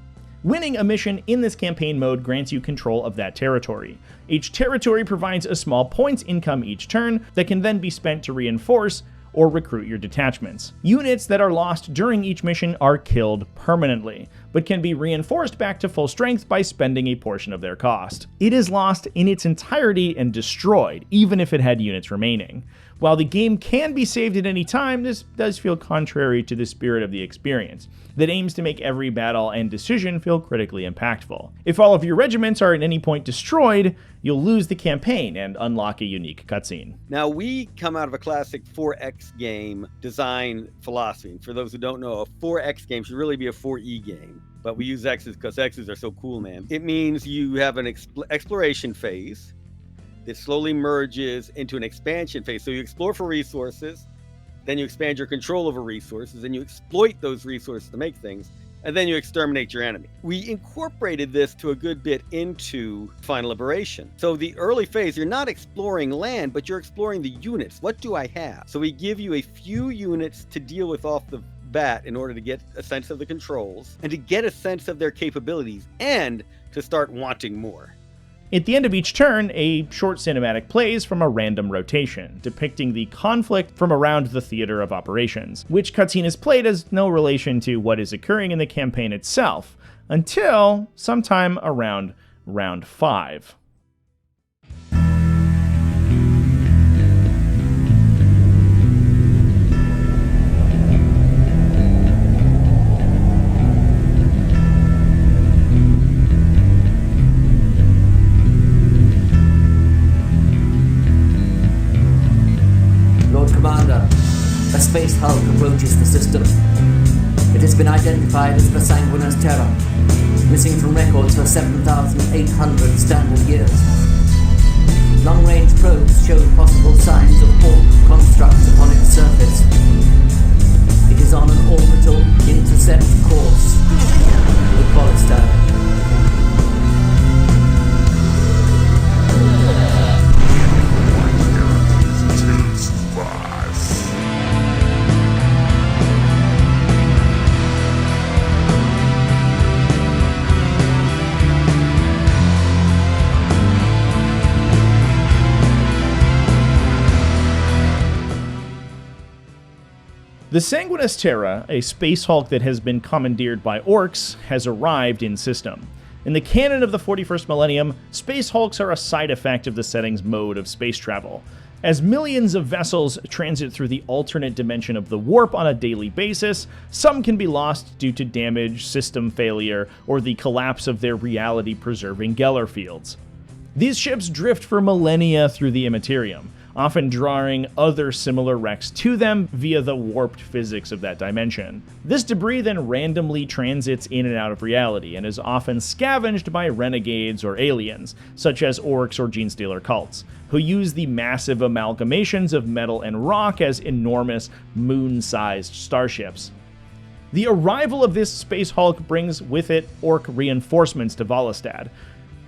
Winning a mission in this campaign mode grants you control of that territory. Each territory provides a small points income each turn that can then be spent to reinforce or recruit your detachments. Units that are lost during each mission are killed permanently, but can be reinforced back to full strength by spending a portion of their cost. It is lost in its entirety and destroyed, even if it had units remaining. While the game can be saved at any time, this does feel contrary to the spirit of the experience, that aims to make every battle and decision feel critically impactful. If all of your regiments are at any point destroyed, you'll lose the campaign and unlock a unique cutscene. Now, we come out of a classic 4X game design philosophy. And for those who don't know, a 4X game should really be a 4E game. But we use X's because X's are so cool, man. It means you have an exploration phase that slowly merges into an expansion phase. So you explore for resources, then you expand your control over resources, and you exploit those resources to make things, and then you exterminate your enemy. We incorporated this to a good bit into Final Liberation. So the early phase, you're not exploring land, but you're exploring the units. What do I have? So we give you a few units to deal with off the bat in order to get a sense of the controls, and to get a sense of their capabilities, and to start wanting more. At the end of each turn, a short cinematic plays from a random rotation, depicting the conflict from around the theater of operations. Which cutscene is played has no relation to what is occurring in the campaign itself, until sometime around round 5. A space hulk approaches the system. It has been identified as the Sanguinus Terra, missing from records for 7,800 standard years. Long-range probes show possible signs of orc constructs upon its surface. It is on an orbital intercept course with Borodny. The Sanguinus Terra, a space hulk that has been commandeered by orcs, has arrived in system. In the canon of the 41st millennium, space hulks are a side effect of the setting's mode of space travel. As millions of vessels transit through the alternate dimension of the warp on a daily basis, some can be lost due to damage, system failure, or the collapse of their reality-preserving Geller fields. These ships drift for millennia through the immaterium, often drawing other similar wrecks to them via the warped physics of that dimension. This debris then randomly transits in and out of reality and is often scavenged by renegades or aliens, such as orcs or genestealer cults, who use the massive amalgamations of metal and rock as enormous moon-sized starships. The arrival of this space hulk brings with it orc reinforcements to Volostad.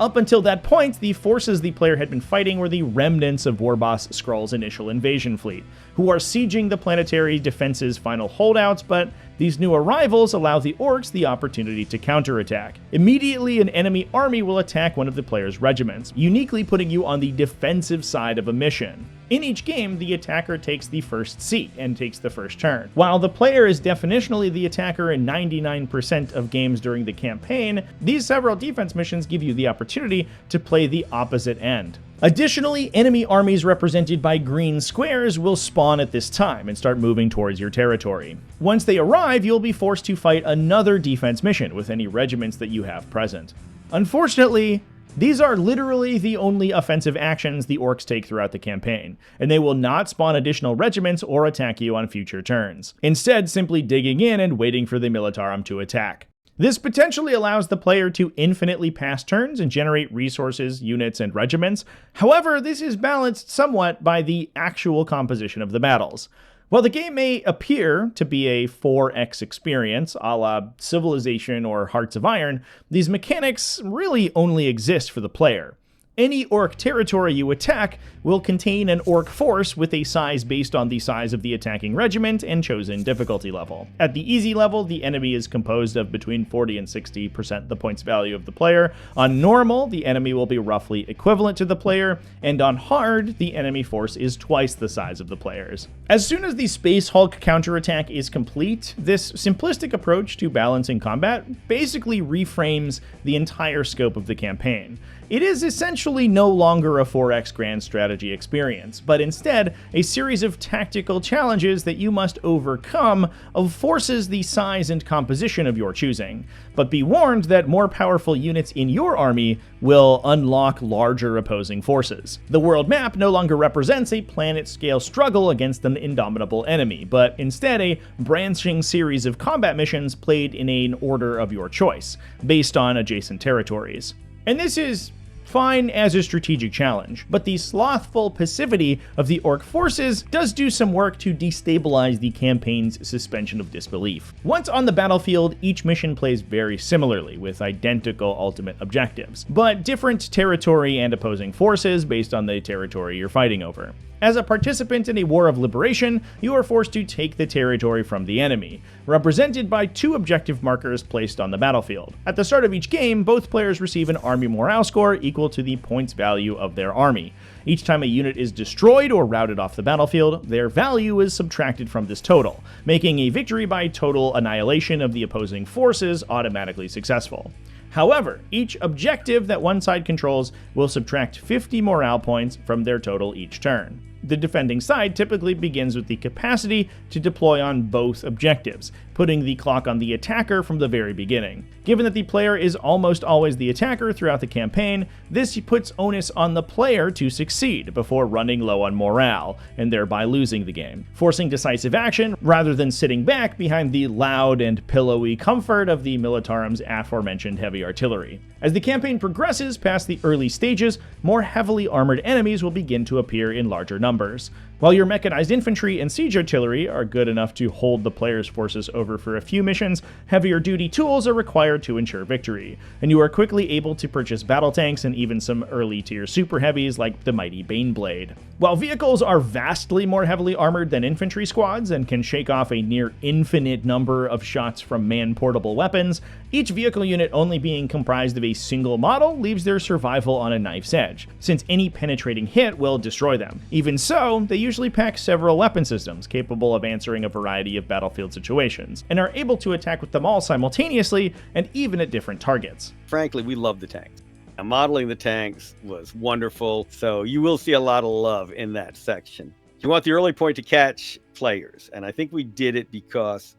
Up until that point, the forces the player had been fighting were the remnants of Warboss Skrull's initial invasion fleet, who are sieging the planetary defense's final holdouts, but these new arrivals allow the orcs the opportunity to counterattack. Immediately, an enemy army will attack one of the player's regiments, uniquely putting you on the defensive side of a mission. In each game, the attacker takes the first seat and takes the first turn. While the player is definitionally the attacker in 99% of games during the campaign, these several defense missions give you the opportunity to play the opposite end. Additionally, enemy armies represented by green squares will spawn at this time and start moving towards your territory. Once they arrive, you'll be forced to fight another defense mission with any regiments that you have present. Unfortunately, these are literally the only offensive actions the orcs take throughout the campaign, and they will not spawn additional regiments or attack you on future turns, instead simply digging in and waiting for the Militarum to attack. This potentially allows the player to infinitely pass turns and generate resources, units, and regiments. However, this is balanced somewhat by the actual composition of the battles. While the game may appear to be a 4X experience, a la Civilization or Hearts of Iron, these mechanics really only exist for the player. Any orc territory you attack will contain an orc force with a size based on the size of the attacking regiment and chosen difficulty level. At the easy level, the enemy is composed of between 40 and 60% the points value of the player. On normal, the enemy will be roughly equivalent to the player, and on hard, the enemy force is twice the size of the player's. As soon as the Space Hulk counterattack is complete, this simplistic approach to balancing combat basically reframes the entire scope of the campaign. It is essentially no longer a 4X grand strategy experience, but instead a series of tactical challenges that you must overcome of forces the size and composition of your choosing. But be warned that more powerful units in your army will unlock larger opposing forces. The world map no longer represents a planet-scale struggle against an indomitable enemy, but instead a branching series of combat missions played in an order of your choice, based on adjacent territories. And this is fine as a strategic challenge, but the slothful passivity of the orc forces does do some work to destabilize the campaign's suspension of disbelief. Once on the battlefield, each mission plays very similarly, with identical ultimate objectives, but different territory and opposing forces based on the territory you're fighting over. As a participant in a war of liberation, you are forced to take the territory from the enemy, represented by 2 objective markers placed on the battlefield. At the start of each game, both players receive an army morale score equal to the points value of their army. Each time a unit is destroyed or routed off the battlefield, their value is subtracted from this total, making a victory by total annihilation of the opposing forces automatically successful. However, each objective that one side controls will subtract 50 morale points from their total each turn. The defending side typically begins with the capacity to deploy on both objectives, putting the clock on the attacker from the very beginning. Given that the player is almost always the attacker throughout the campaign, this puts onus on the player to succeed before running low on morale, and thereby losing the game, forcing decisive action rather than sitting back behind the loud and pillowy comfort of the Militarum's aforementioned heavy artillery. As the campaign progresses past the early stages, more heavily armored enemies will begin to appear in larger numbers. While your mechanized infantry and siege artillery are good enough to hold the player's forces over for a few missions, heavier duty tools are required to ensure victory, and you are quickly able to purchase battle tanks and even some early tier super heavies like the mighty Baneblade. While vehicles are vastly more heavily armored than infantry squads and can shake off a near infinite number of shots from man-portable weapons, each vehicle unit only being comprised of a single model leaves their survival on a knife's edge, since any penetrating hit will destroy them. Even so, they usually pack several weapon systems capable of answering a variety of battlefield situations, and are able to attack with them all simultaneously and even at different targets. Frankly, we love the tanks. And modeling the tanks was wonderful, so you will see a lot of love in that section. You want the early point to catch players, and I think we did it because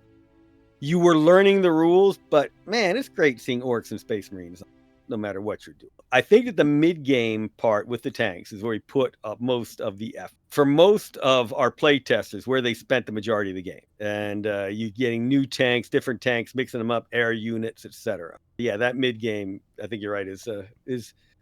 you were learning the rules, but man, it's great seeing orcs and space marines no matter what you're doing. I think that the mid-game part with the tanks is where we put up most of the effort. For most of our play testers, where they spent the majority of the game. And you're getting new tanks, different tanks, mixing them up, air units, etc. Yeah, that mid-game, I think you're right, is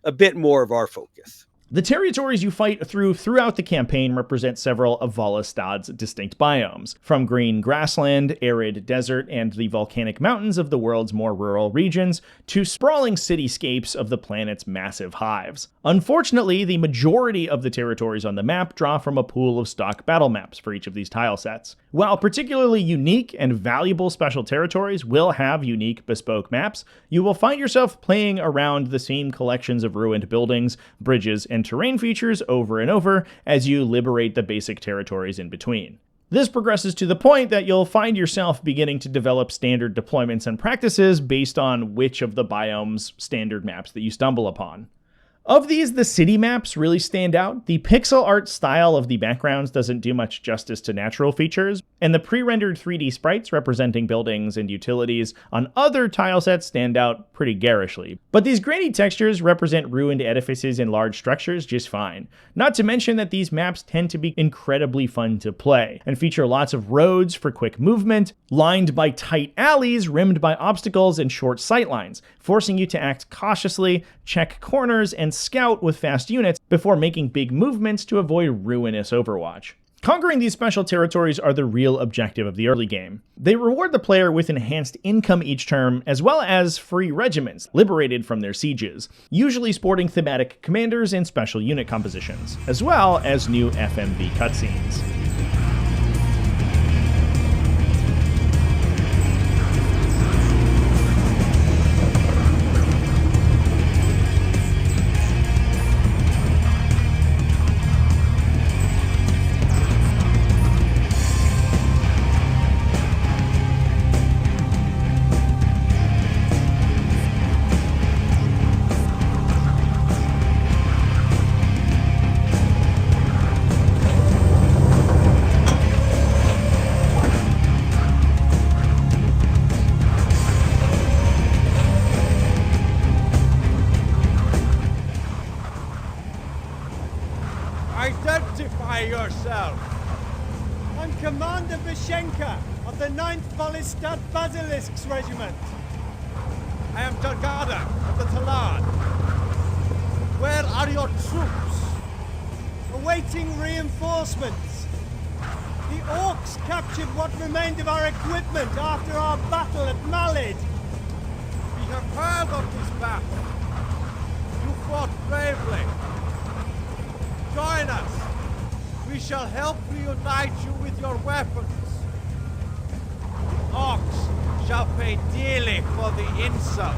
a bit more of our focus. The territories you fight throughout the campaign represent several of Volastad's distinct biomes, from green grassland, arid desert, and the volcanic mountains of the world's more rural regions, to sprawling cityscapes of the planet's massive hives. Unfortunately, the majority of the territories on the map draw from a pool of stock battle maps for each of these tile sets. While particularly unique and valuable special territories will have unique bespoke maps, you will find yourself playing around the same collections of ruined buildings, bridges, and terrain features over and over as you liberate the basic territories in between. This progresses to the point that you'll find yourself beginning to develop standard deployments and practices based on which of the biome's standard maps that you stumble upon. Of these, the city maps really stand out. The pixel art style of the backgrounds doesn't do much justice to natural features, and the pre-rendered 3D sprites representing buildings and utilities on other tile sets stand out pretty garishly. But these grainy textures represent ruined edifices and large structures just fine. Not to mention that these maps tend to be incredibly fun to play, and feature lots of roads for quick movement, lined by tight alleys rimmed by obstacles and short sightlines, forcing you to act cautiously, check corners, and scout with fast units before making big movements to avoid ruinous overwatch. Conquering these special territories are the real objective of the early game. They reward the player with enhanced income each term, as well as free regiments liberated from their sieges, usually sporting thematic commanders and special unit compositions, as well as new FMV cutscenes. Identify yourself! I'm Commander Vishenka of the 9th Volistad Basilisks Regiment. I am Targada of the Talad. Where are your troops? Awaiting reinforcements. The orcs captured what remained of our equipment after our battle at Malid. We have heard of this battle. You fought bravely. Join us. We shall help reunite you with your weapons. Orcs shall pay dearly for the insult.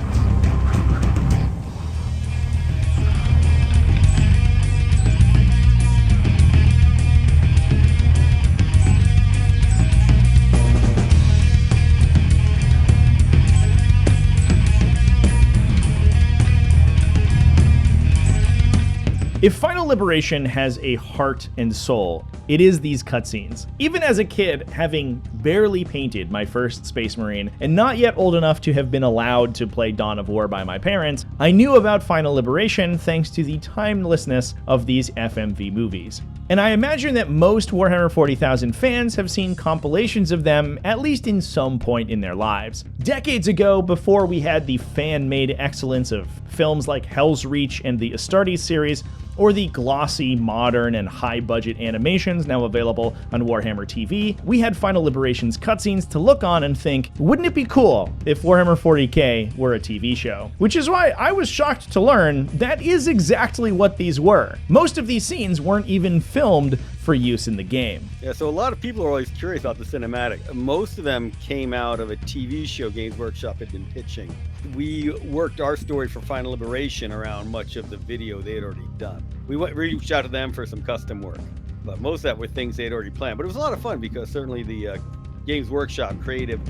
If Final Liberation has a heart and soul, it is these cutscenes. Even as a kid, having barely painted my first Space Marine, and not yet old enough to have been allowed to play Dawn of War by my parents, I knew about Final Liberation thanks to the timelessness of these FMV movies. And I imagine that most Warhammer 40,000 fans have seen compilations of them at least in some point in their lives. Decades ago, before we had the fan-made excellence of films like Hell's Reach and the Astartes series, or the glossy, modern, and high-budget animations now available on Warhammer TV, we had Final Liberation's cutscenes to look on and think, wouldn't it be cool if Warhammer 40k were a TV show? Which is why I was shocked to learn that is exactly what these were. Most of these scenes weren't even filmed for use in the game. Yeah, so a lot of people are always curious about the cinematic. Most of them came out of a TV show Games Workshop had been pitching. We worked our story for Final Liberation around much of the video they had already done. We reached out to them for some custom work. but most of that were things they had already planned. But it was a lot of fun because certainly the Games Workshop creative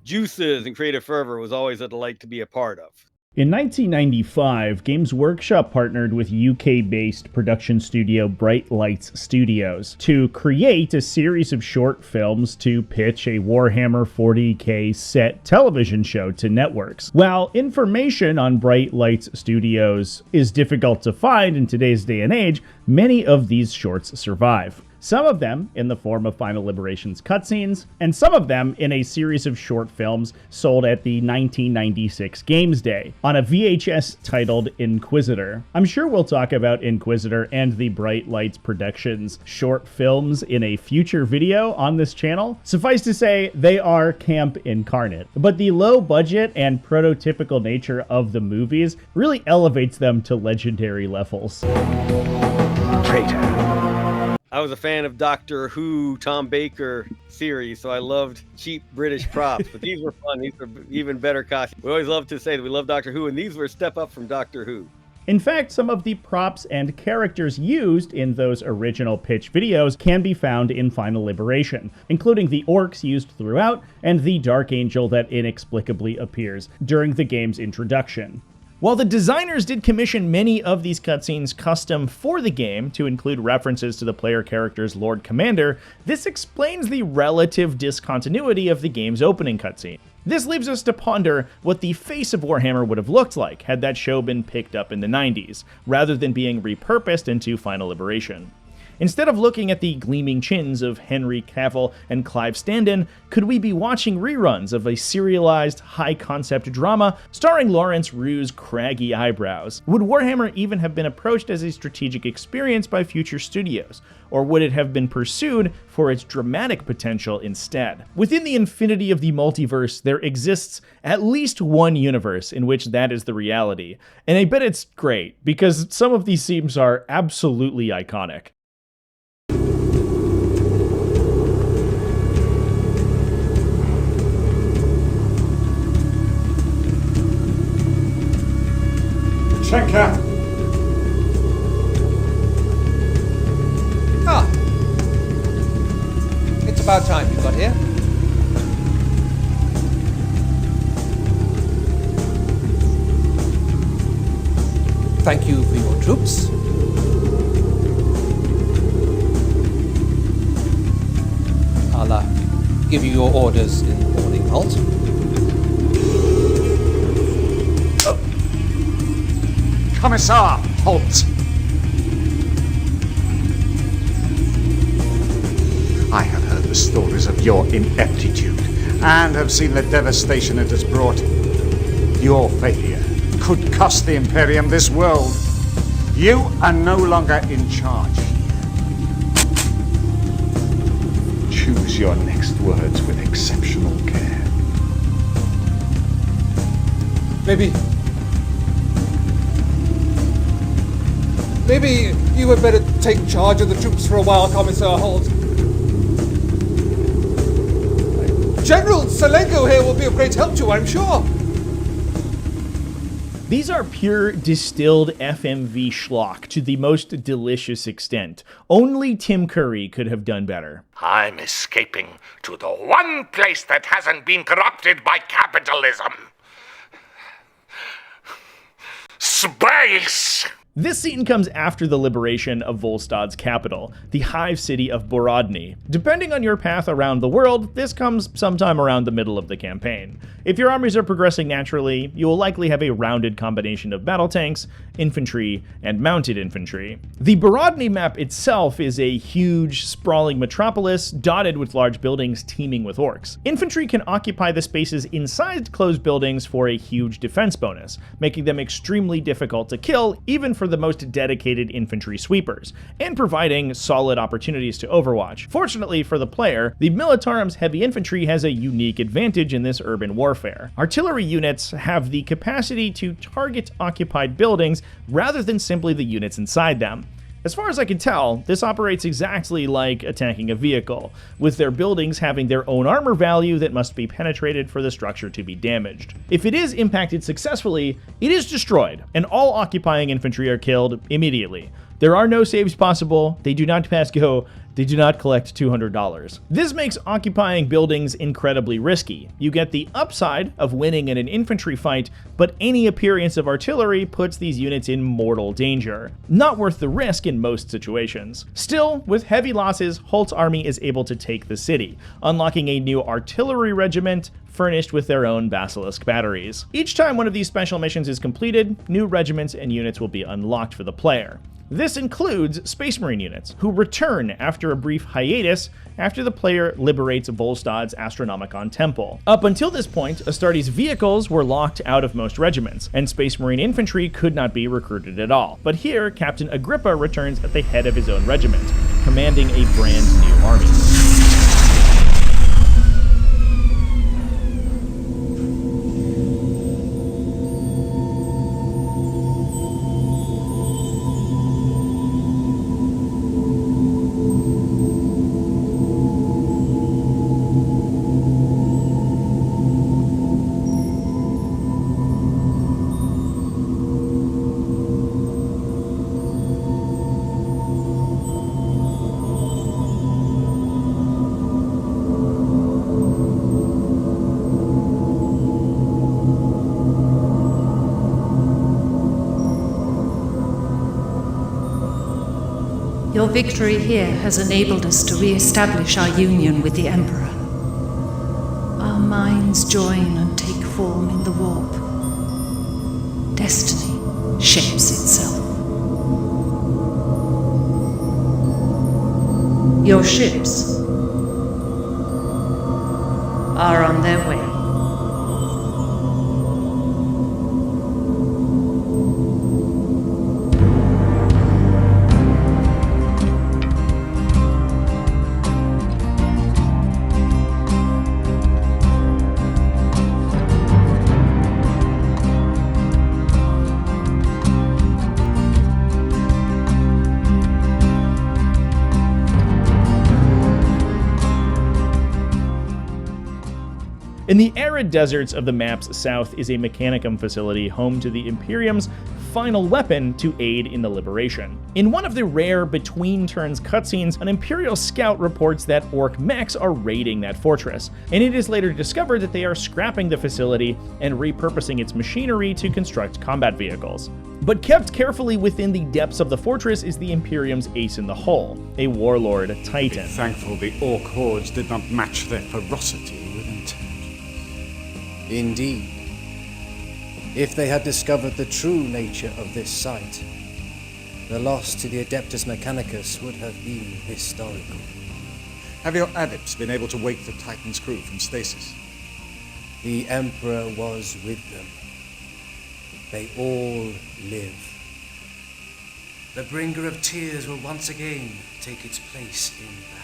juices and creative fervor was always a delight to be a part of. In 1995, Games Workshop partnered with UK-based production studio Bright Lights Studios to create a series of short films to pitch a Warhammer 40k set television show to networks. While information on Bright Lights Studios is difficult to find in today's day and age, many of these shorts survive. Some of them in the form of Final Liberation's cutscenes, and some of them in a series of short films sold at the 1996 Games Day on a VHS titled Inquisitor. I'm sure we'll talk about Inquisitor and the Bright Lights Productions short films in a future video on this channel. Suffice to say, they are camp incarnate, but the low budget and prototypical nature of the movies really elevates them to legendary levels. Traitor. I was a fan of Doctor Who, Tom Baker series, so I loved cheap British props. But these were fun. These were even better costumes. We always love to say that we love Doctor Who, and these were a step up from Doctor Who. In fact, some of the props and characters used in those original pitch videos can be found in Final Liberation, including the orcs used throughout and the Dark Angel that inexplicably appears during the game's introduction. While the designers did commission many of these cutscenes custom for the game to include references to the player character's Lord Commander, this explains the relative discontinuity of the game's opening cutscene. This leaves us to ponder what the face of Warhammer would have looked like had that show been picked up in the 90s, rather than being repurposed into Final Liberation. Instead of looking at the gleaming chins of Henry Cavill and Clive Standen, could we be watching reruns of a serialized, high-concept drama starring Lawrence Rue's craggy eyebrows? Would Warhammer even have been approached as a strategic experience by future studios? Or would it have been pursued for its dramatic potential instead? Within the infinity of the multiverse, there exists at least one universe in which that is the reality. And I bet it's great, because some of these themes are absolutely iconic. Schenker! Ah! It's about time you got here. Thank you for your troops. I'll give you your orders in the morning halt. Commissar, halt! I have heard the stories of your ineptitude and have seen the devastation it has brought. Your failure could cost the Imperium this world. You are no longer in charge. Choose your next words with exceptional care. Maybe you had better take charge of the troops for a while, Commissar Holt. General Selenko here will be of great help to you, I'm sure. These are pure distilled FMV schlock to the most delicious extent. Only Tim Curry could have done better. I'm escaping to the one place that hasn't been corrupted by capitalism. Space! This scene comes after the liberation of Volstad's capital, the hive city of Borodny. Depending on your path around the world, this comes sometime around the middle of the campaign. If your armies are progressing naturally, you will likely have a rounded combination of battle tanks, infantry, and mounted infantry. The Borodny map itself is a huge, sprawling metropolis dotted with large buildings teeming with orcs. Infantry can occupy the spaces inside closed buildings for a huge defense bonus, making them extremely difficult to kill, even for the most dedicated infantry sweepers, and providing solid opportunities to overwatch. Fortunately for the player, the Militarum's heavy infantry has a unique advantage in this urban warfare. Artillery units have the capacity to target occupied buildings rather than simply the units inside them. As far as I can tell, this operates exactly like attacking a vehicle, with their buildings having their own armor value that must be penetrated for the structure to be damaged. If it is impacted successfully, it is destroyed, and all occupying infantry are killed immediately. There are no saves possible, they do not pass go, they do not collect $200. This makes occupying buildings incredibly risky. You get the upside of winning in an infantry fight, but any appearance of artillery puts these units in mortal danger. Not worth the risk in most situations. Still, with heavy losses, Holt's army is able to take the city, unlocking a new artillery regiment furnished with their own basilisk batteries. Each time one of these special missions is completed, new regiments and units will be unlocked for the player. This includes Space Marine units, who return after a brief hiatus after the player liberates Volstad's Astronomicon Temple. Up until this point, Astartes vehicles were locked out of most regiments, and Space Marine infantry could not be recruited at all. But here, Captain Agrippa returns at the head of his own regiment, commanding a brand new army. Your victory here has enabled us to re-establish our union with the Emperor. Our minds join and take form in the warp. Destiny shapes itself. Your ships are on their way. In the arid deserts of the map's south is a Mechanicum facility home to the Imperium's final weapon to aid in the liberation. In one of the rare between-turns cutscenes, an Imperial scout reports that Orc mechs are raiding that fortress, and it is later discovered that they are scrapping the facility and repurposing its machinery to construct combat vehicles. But kept carefully within the depths of the fortress is the Imperium's ace in the hole, a warlord Titan. Be thankful the Orc hordes did not match their ferocity with intent. Indeed. If they had discovered the true nature of this site, the loss to the Adeptus Mechanicus would have been historical. Have your adepts been able to wake the Titan's crew from stasis? The Emperor was with them. They all live. The Bringer of Tears will once again take its place in battle.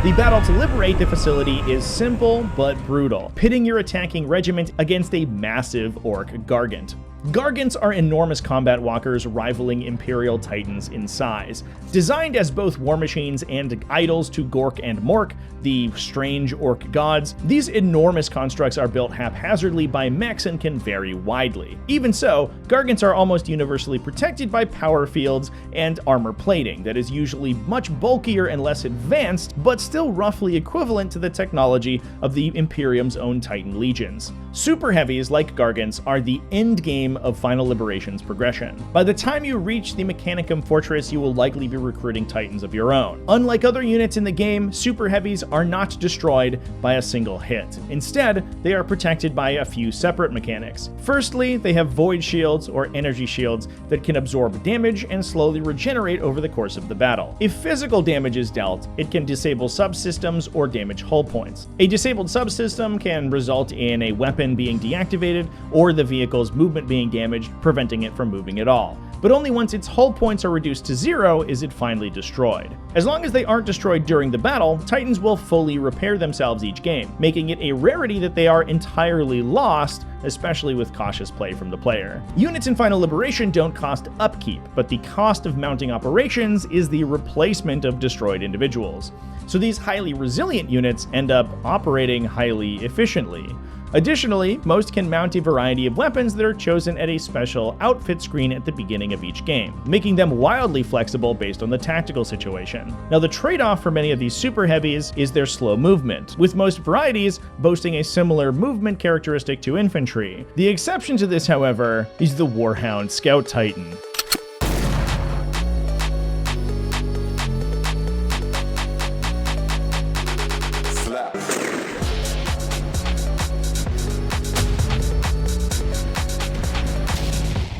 The battle to liberate the facility is simple but brutal, pitting your attacking regiment against a massive Orc Gargant. Gargants are enormous combat walkers rivaling Imperial Titans in size. Designed as both war machines and idols to Gork and Mork, the strange Orc gods, these enormous constructs are built haphazardly by mechs and can vary widely. Even so, Gargants are almost universally protected by power fields and armor plating that is usually much bulkier and less advanced, but still roughly equivalent to the technology of the Imperium's own Titan legions. Super heavies like Gargants are the endgame time of Final Liberation's progression. By the time you reach the Mechanicum Fortress, you will likely be recruiting Titans of your own. Unlike other units in the game, Super Heavies are not destroyed by a single hit. Instead, they are protected by a few separate mechanics. Firstly, they have void shields or energy shields that can absorb damage and slowly regenerate over the course of the battle. If physical damage is dealt, it can disable subsystems or damage hull points. A disabled subsystem can result in a weapon being deactivated or the vehicle's movement being damaged, preventing it from moving at all. But only once its hull points are reduced to 0 is it finally destroyed. As long as they aren't destroyed during the battle, Titans will fully repair themselves each game, making it a rarity that they are entirely lost, especially with cautious play from the player. Units in Final Liberation don't cost upkeep, but the cost of mounting operations is the replacement of destroyed individuals. So these highly resilient units end up operating highly efficiently. Additionally, most can mount a variety of weapons that are chosen at a special outfit screen at the beginning of each game, making them wildly flexible based on the tactical situation. Now, the trade-off for many of these super heavies is their slow movement, with most varieties boasting a similar movement characteristic to infantry. The exception to this, however, is the Warhound Scout Titan.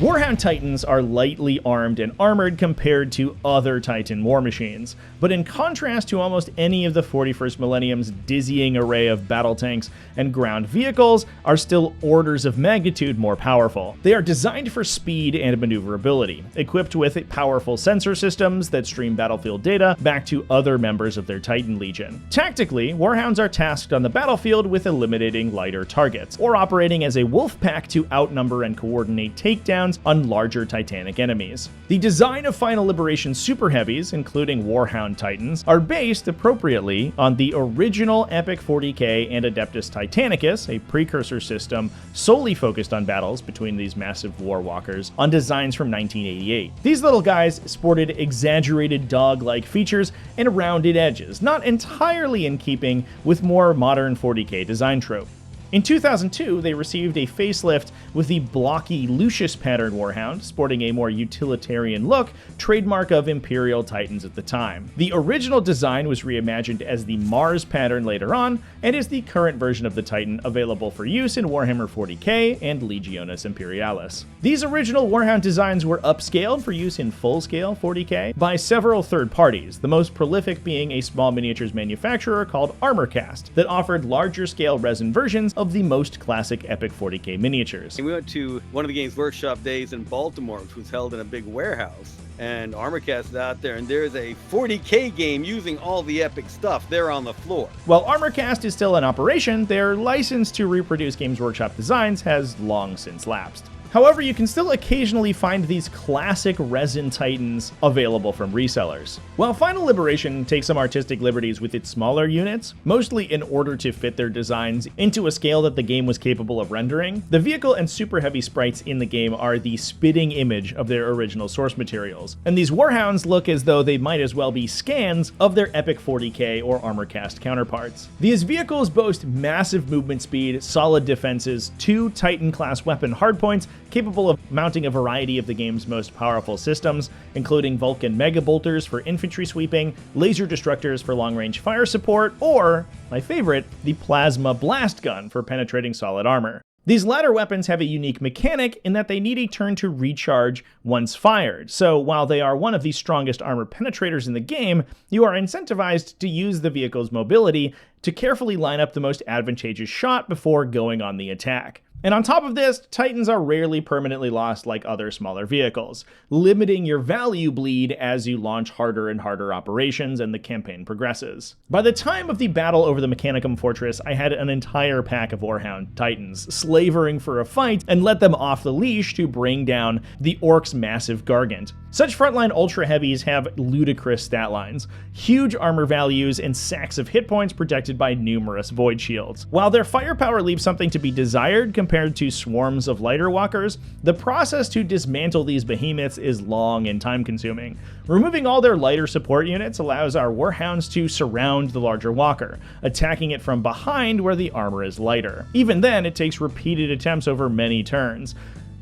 Warhound Titans are lightly armed and armored compared to other Titan war machines, but in contrast to almost any of the 41st Millennium's dizzying array of battle tanks and ground vehicles, are still orders of magnitude more powerful. They are designed for speed and maneuverability, equipped with powerful sensor systems that stream battlefield data back to other members of their Titan Legion. Tactically, Warhounds are tasked on the battlefield with eliminating lighter targets, or operating as a wolf pack to outnumber and coordinate takedowns on larger Titanic enemies. The design of Final Liberation Super Heavies, including Warhound Titans, are based appropriately on the original Epic 40K and Adeptus Titanicus, a precursor system solely focused on battles between these massive war walkers, on designs from 1988. These little guys sported exaggerated dog-like features and rounded edges, not entirely in keeping with more modern 40K design trope. In 2002, they received a facelift with the blocky Lucius pattern Warhound, sporting a more utilitarian look, trademark of Imperial Titans at the time. The original design was reimagined as the Mars pattern later on, and is the current version of the Titan available for use in Warhammer 40k and Legionis Imperialis. These original Warhound designs were upscaled for use in full-scale 40k by several third parties, the most prolific being a small miniatures manufacturer called Armorcast, that offered larger-scale resin versions of the most classic Epic 40k miniatures. We went to one of the Games Workshop days in Baltimore, which was held in a big warehouse, and Armorcast is out there, and there's a 40k game using all the Epic stuff there on the floor. While Armorcast is still in operation, their license to reproduce Games Workshop designs has long since lapsed. However, you can still occasionally find these classic resin Titans available from resellers. While Final Liberation takes some artistic liberties with its smaller units, mostly in order to fit their designs into a scale that the game was capable of rendering, the vehicle and super heavy sprites in the game are the spitting image of their original source materials, and these Warhounds look as though they might as well be scans of their Epic 40k or Armorcast counterparts. These vehicles boast massive movement speed, solid defenses, 2 Titan-class weapon hardpoints, capable of mounting a variety of the game's most powerful systems, including Vulcan Mega Bolters for infantry sweeping, laser destructors for long-range fire support, or, my favorite, the Plasma Blast Gun for penetrating solid armor. These latter weapons have a unique mechanic in that they need a turn to recharge once fired, so while they are one of the strongest armor penetrators in the game, you are incentivized to use the vehicle's mobility to carefully line up the most advantageous shot before going on the attack. And on top of this, Titans are rarely permanently lost like other smaller vehicles, limiting your value bleed as you launch harder and harder operations and the campaign progresses. By the time of the battle over the Mechanicum Fortress, I had an entire pack of Warhound Titans, slavering for a fight, and let them off the leash to bring down the Orc's massive Gargant. Such frontline ultra heavies have ludicrous stat lines, huge armor values, and sacks of hit points protected by numerous void shields. While their firepower leaves something to be desired compared to swarms of lighter walkers, the process to dismantle these behemoths is long and time-consuming. Removing all their lighter support units allows our Warhounds to surround the larger walker, attacking it from behind where the armor is lighter. Even then, it takes repeated attempts over many turns.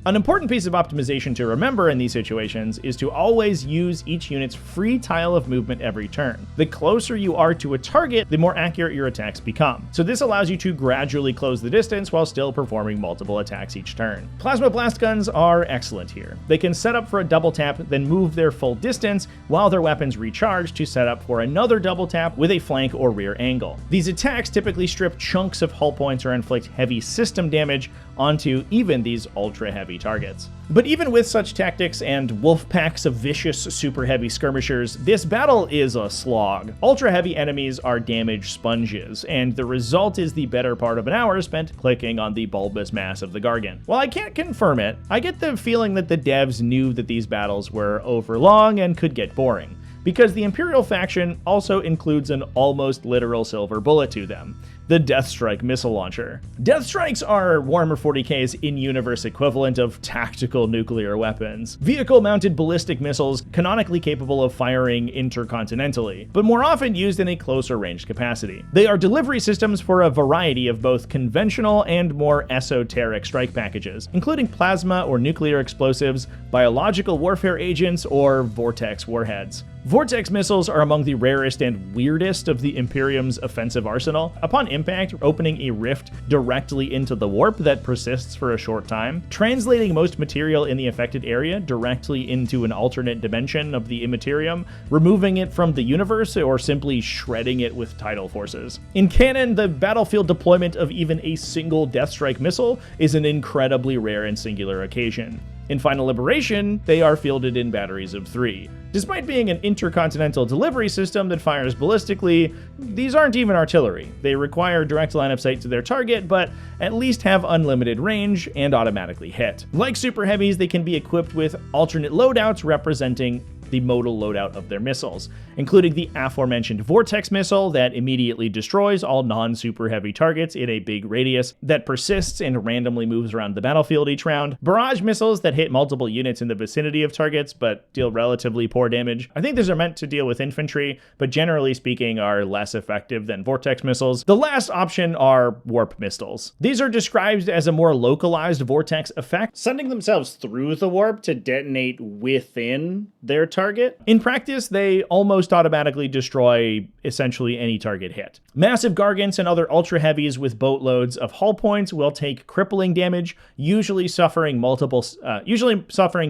An important piece of optimization to remember in these situations is to always use each unit's free tile of movement every turn. The closer you are to a target, the more accurate your attacks become. So this allows you to gradually close the distance while still performing multiple attacks each turn. Plasma blast guns are excellent here. They can set up for a double tap, then move their full distance while their weapons recharge to set up for another double tap with a flank or rear angle. These attacks typically strip chunks of hull points or inflict heavy system damage onto even these ultra heavy targets. But even with such tactics and wolf packs of vicious super heavy skirmishers, this battle is a slog. Ultra heavy enemies are damage sponges, and the result is the better part of an hour spent clicking on the bulbous mass of the Gargant. While I can't confirm it, I get the feeling that the devs knew that these battles were overlong and could get boring, because the Imperial faction also includes an almost literal silver bullet to them: the Deathstrike missile launcher. Deathstrikes are Warhammer 40k's in-universe equivalent of tactical nuclear weapons. Vehicle-mounted ballistic missiles canonically capable of firing intercontinentally, but more often used in a closer range capacity. They are delivery systems for a variety of both conventional and more esoteric strike packages, including plasma or nuclear explosives, biological warfare agents, or vortex warheads. Vortex missiles are among the rarest and weirdest of the Imperium's offensive arsenal. Upon impact, opening a rift directly into the warp that persists for a short time, translating most material in the affected area directly into an alternate dimension of the Immaterium, removing it from the universe, or simply shredding it with tidal forces. In canon, the battlefield deployment of even a single Deathstrike missile is an incredibly rare and singular occasion. In Final Liberation, they are fielded in batteries of 3. Despite being an intercontinental delivery system that fires ballistically, these aren't even artillery. They require direct line of sight to their target, but at least have unlimited range and automatically hit. Like super heavies, they can be equipped with alternate loadouts representing the modal loadout of their missiles, including the aforementioned Vortex missile that immediately destroys all non-super heavy targets in a big radius that persists and randomly moves around the battlefield each round, barrage missiles that hit multiple units in the vicinity of targets but deal relatively poor damage. I think these are meant to deal with infantry, but generally speaking are less effective than Vortex missiles. The last option are warp missiles. These are described as a more localized vortex effect, sending themselves through the warp to detonate within their target. In practice, they almost automatically destroy essentially any target hit. Massive Gargants and other ultra heavies with boatloads of hull points will take crippling damage, usually suffering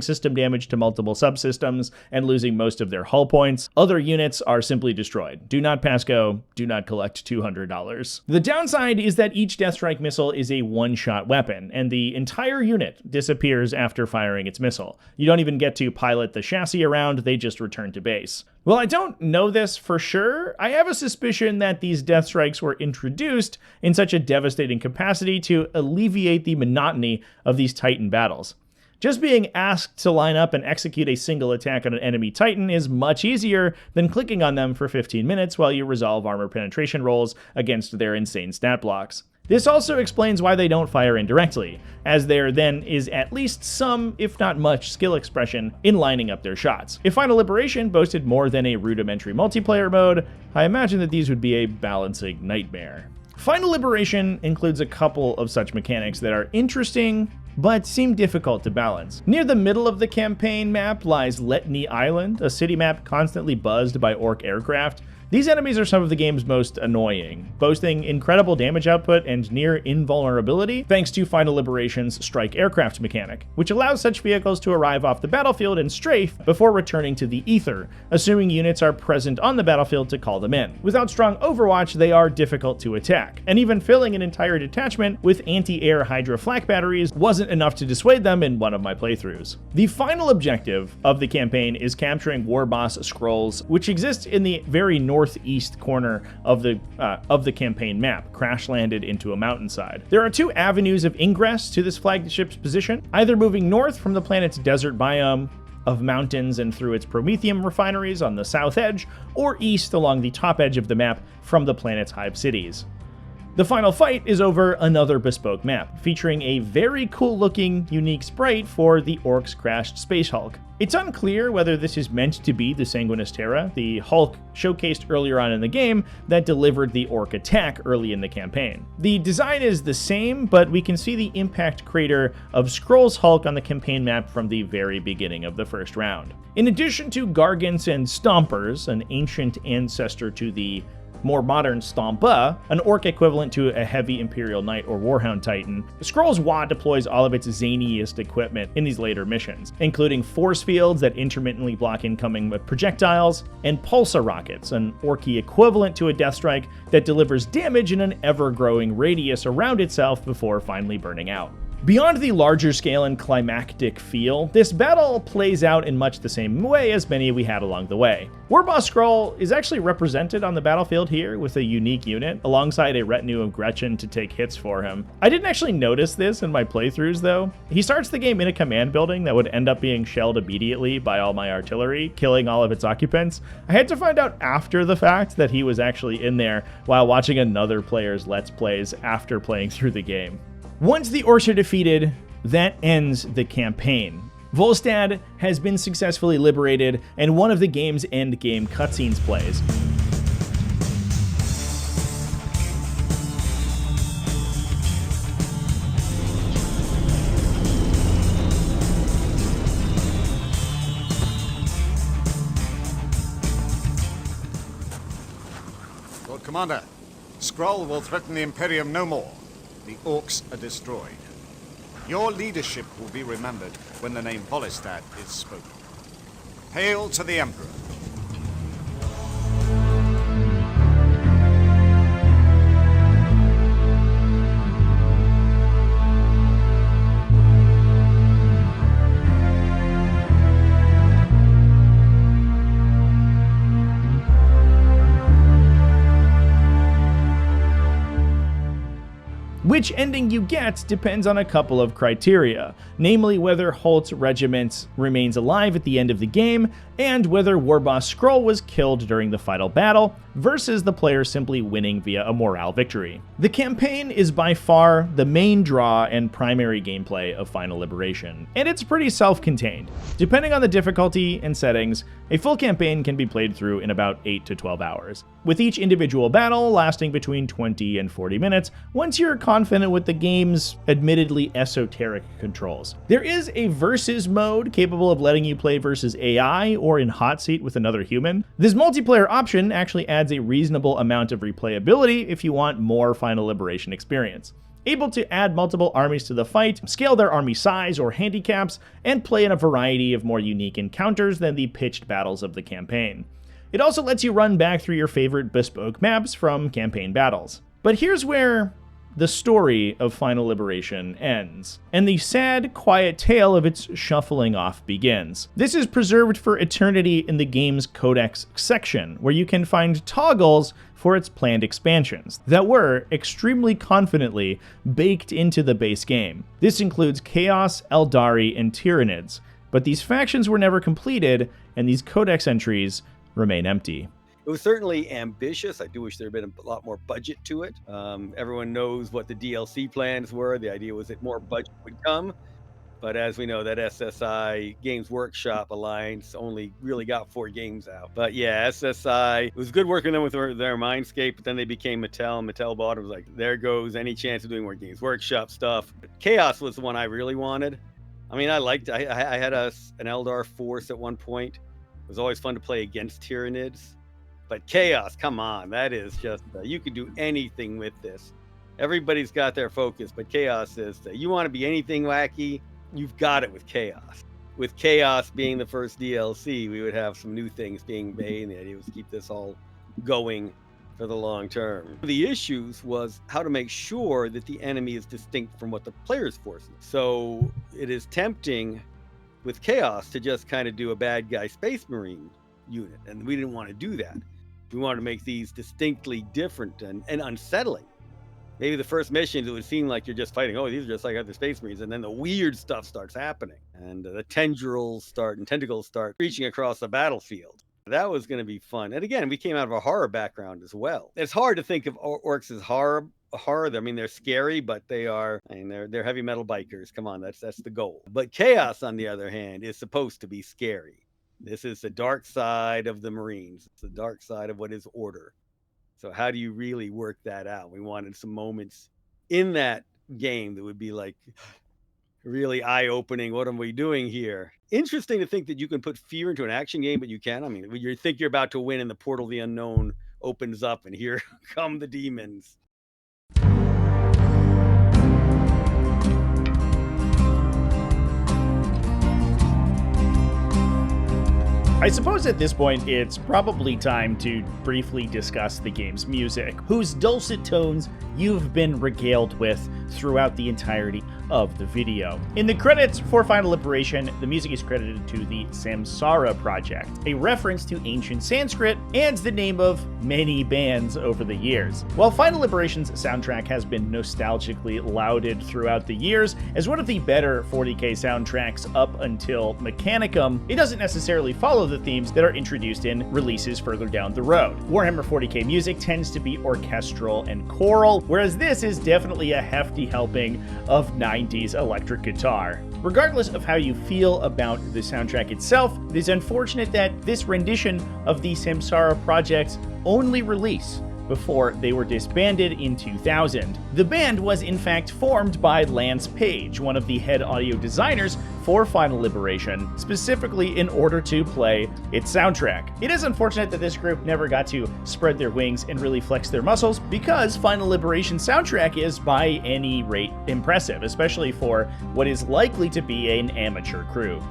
system damage to multiple subsystems and losing most of their hull points. Other units are simply destroyed. Do not pass go, do not collect $200. The downside is that each Deathstrike missile is a one-shot weapon, and the entire unit disappears after firing its missile. You don't even get to pilot the chassis around, they just return to base. Well, I don't know this for sure. I have a suspicion that these Deathstrikes were introduced in such a devastating capacity to alleviate the monotony of these Titan battles. Just being asked to line up and execute a single attack on an enemy Titan is much easier than clicking on them for 15 minutes while you resolve armor penetration rolls against their insane stat blocks. This also explains why they don't fire indirectly, as there then is at least some, if not much, skill expression in lining up their shots. If Final Liberation boasted more than a rudimentary multiplayer mode, I imagine that these would be a balancing nightmare. Final Liberation includes a couple of such mechanics that are interesting, but seem difficult to balance. Near the middle of the campaign map lies Letny Island, a city map constantly buzzed by orc aircraft. These enemies are some of the game's most annoying, boasting incredible damage output and near invulnerability thanks to Final Liberation's strike aircraft mechanic, which allows such vehicles to arrive off the battlefield and strafe before returning to the ether, assuming units are present on the battlefield to call them in. Without strong overwatch, they are difficult to attack, and even filling an entire detachment with anti-air Hydra flak batteries wasn't enough to dissuade them in one of my playthroughs. The final objective of the campaign is capturing War Boss scrolls, which exist in the very northeast corner of the campaign map, crash-landed into a mountainside. There are two avenues of ingress to this flagship's position, either moving north from the planet's desert biome of mountains and through its promethium refineries on the south edge, or east along the top edge of the map from the planet's hive cities. The final fight is over another bespoke map, featuring a very cool looking, unique sprite for the Orcs' crashed Space Hulk. It's unclear whether this is meant to be the Sanguinus Terra, the Hulk showcased earlier on in the game that delivered the Orc attack early in the campaign. The design is the same, but we can see the impact crater of Skrull's Hulk on the campaign map from the very beginning of the first round. In addition to Gargants and Stompers, an ancient ancestor to the more modern Stompa, an orc equivalent to a heavy Imperial Knight or Warhound Titan, Skrull's WA deploys all of its zaniest equipment in these later missions, including force fields that intermittently block incoming projectiles, and pulsar rockets, an orky equivalent to a Death Strike that delivers damage in an ever-growing radius around itself before finally burning out. Beyond the larger scale and climactic feel, this battle plays out in much the same way as many we had along the way. Warboss Skrull is actually represented on the battlefield here with a unique unit, alongside a retinue of Gretchen to take hits for him. I didn't actually notice this in my playthroughs though. He starts the game in a command building that would end up being shelled immediately by all my artillery, killing all of its occupants. I had to find out after the fact that he was actually in there while watching another player's Let's Plays after playing through the game. Once the Orcs are defeated, that ends the campaign. Volstad has been successfully liberated, and one of the game's endgame cutscenes plays. Lord Commander, Skrull will threaten the Imperium no more. The Orcs are destroyed. Your leadership will be remembered when the name Volstad is spoken. Hail to the Emperor. Which ending you get depends on a couple of criteria, namely whether Holt's regiment remains alive at the end of the game, and whether Warboss Skrull was killed during the final battle, versus the player simply winning via a morale victory. The campaign is by far the main draw and primary gameplay of Final Liberation, and it's pretty self-contained. Depending on the difficulty and settings, a full campaign can be played through in about 8 to 12 hours, with each individual battle lasting between 20 and 40 minutes once you're confident with the game's admittedly esoteric controls. There is a versus mode capable of letting you play versus AI or in hot seat with another human. This multiplayer option actually adds a reasonable amount of replayability if you want more Final Liberation experience. Able to add multiple armies to the fight, scale their army size or handicaps, and play in a variety of more unique encounters than the pitched battles of the campaign. It also lets you run back through your favorite bespoke maps from campaign battles. But here's where the story of Final Liberation ends, and the sad, quiet tale of its shuffling off begins. This is preserved for eternity in the game's Codex section, where you can find toggles for its planned expansions that were, extremely confidently, baked into the base game. This includes Chaos, Eldari, and Tyranids, but these factions were never completed, and these Codex entries remain empty. It was certainly ambitious. I do wish there had been a lot more budget to it. Everyone knows what the DLC plans were. The idea was that more budget would come. But as we know, that SSI Games Workshop Alliance only really got 4 games out. But yeah, SSI, it was good working with them with their Mindscape, but then they became Mattel, and Mattel bought them. It was like, there goes any chance of doing more Games Workshop stuff. But Chaos was the one I really wanted. I mean, I had an Eldar force at one point. It was always fun to play against Tyranids. But Chaos, come on, that is just, you could do anything with this. Everybody's got their focus, but Chaos is, you want to be anything wacky, you've got it with Chaos. With Chaos being the first DLC, we would have some new things being made, and the idea was to keep this all going for the long term. The issues was how to make sure that the enemy is distinct from what the player's force is. So it is tempting with Chaos to just kind of do a bad guy Space Marine unit, and we didn't want to do that. We wanted to make these distinctly different and unsettling. Maybe the first missions, it would seem like you're just fighting, oh, these are just like other Space Marines, and then the weird stuff starts happening, and the tendrils start reaching across the battlefield. That was going to be fun. And again, we came out of a horror background as well. It's hard to think of orcs as horror. I mean, they're scary, but they're heavy metal bikers. Come on, that's the goal. But chaos, on the other hand, is supposed to be scary. This is the dark side of the Marines. It's the dark side of what is order. So how do you really work that out? We wanted some moments in that game that would be like really eye-opening. What are we doing here? Interesting to think that you can put fear into an action game, but you can. I mean, when you think you're about to win and the portal of the unknown opens up and here come the demons. I suppose at this point, it's probably time to briefly discuss the game's music, whose dulcet tones you've been regaled with throughout the entirety of the video. In the credits for Final Liberation, the music is credited to the Samsara Project, a reference to ancient Sanskrit and the name of many bands over the years. While Final Liberation's soundtrack has been nostalgically lauded throughout the years as one of the better 40K soundtracks up until Mechanicum, it doesn't necessarily follow the themes that are introduced in releases further down the road. Warhammer 40K music tends to be orchestral and choral, whereas this is definitely a hefty helping of 90s electric guitar. Regardless of how you feel about the soundtrack itself, it is unfortunate that this rendition of the Samsara Project's only release before they were disbanded in 2000. The band was in fact formed by Lance Page, one of the head audio designers for Final Liberation, specifically in order to play its soundtrack. It is unfortunate that this group never got to spread their wings and really flex their muscles, because Final Liberation's soundtrack is by any rate impressive, especially for what is likely to be an amateur crew.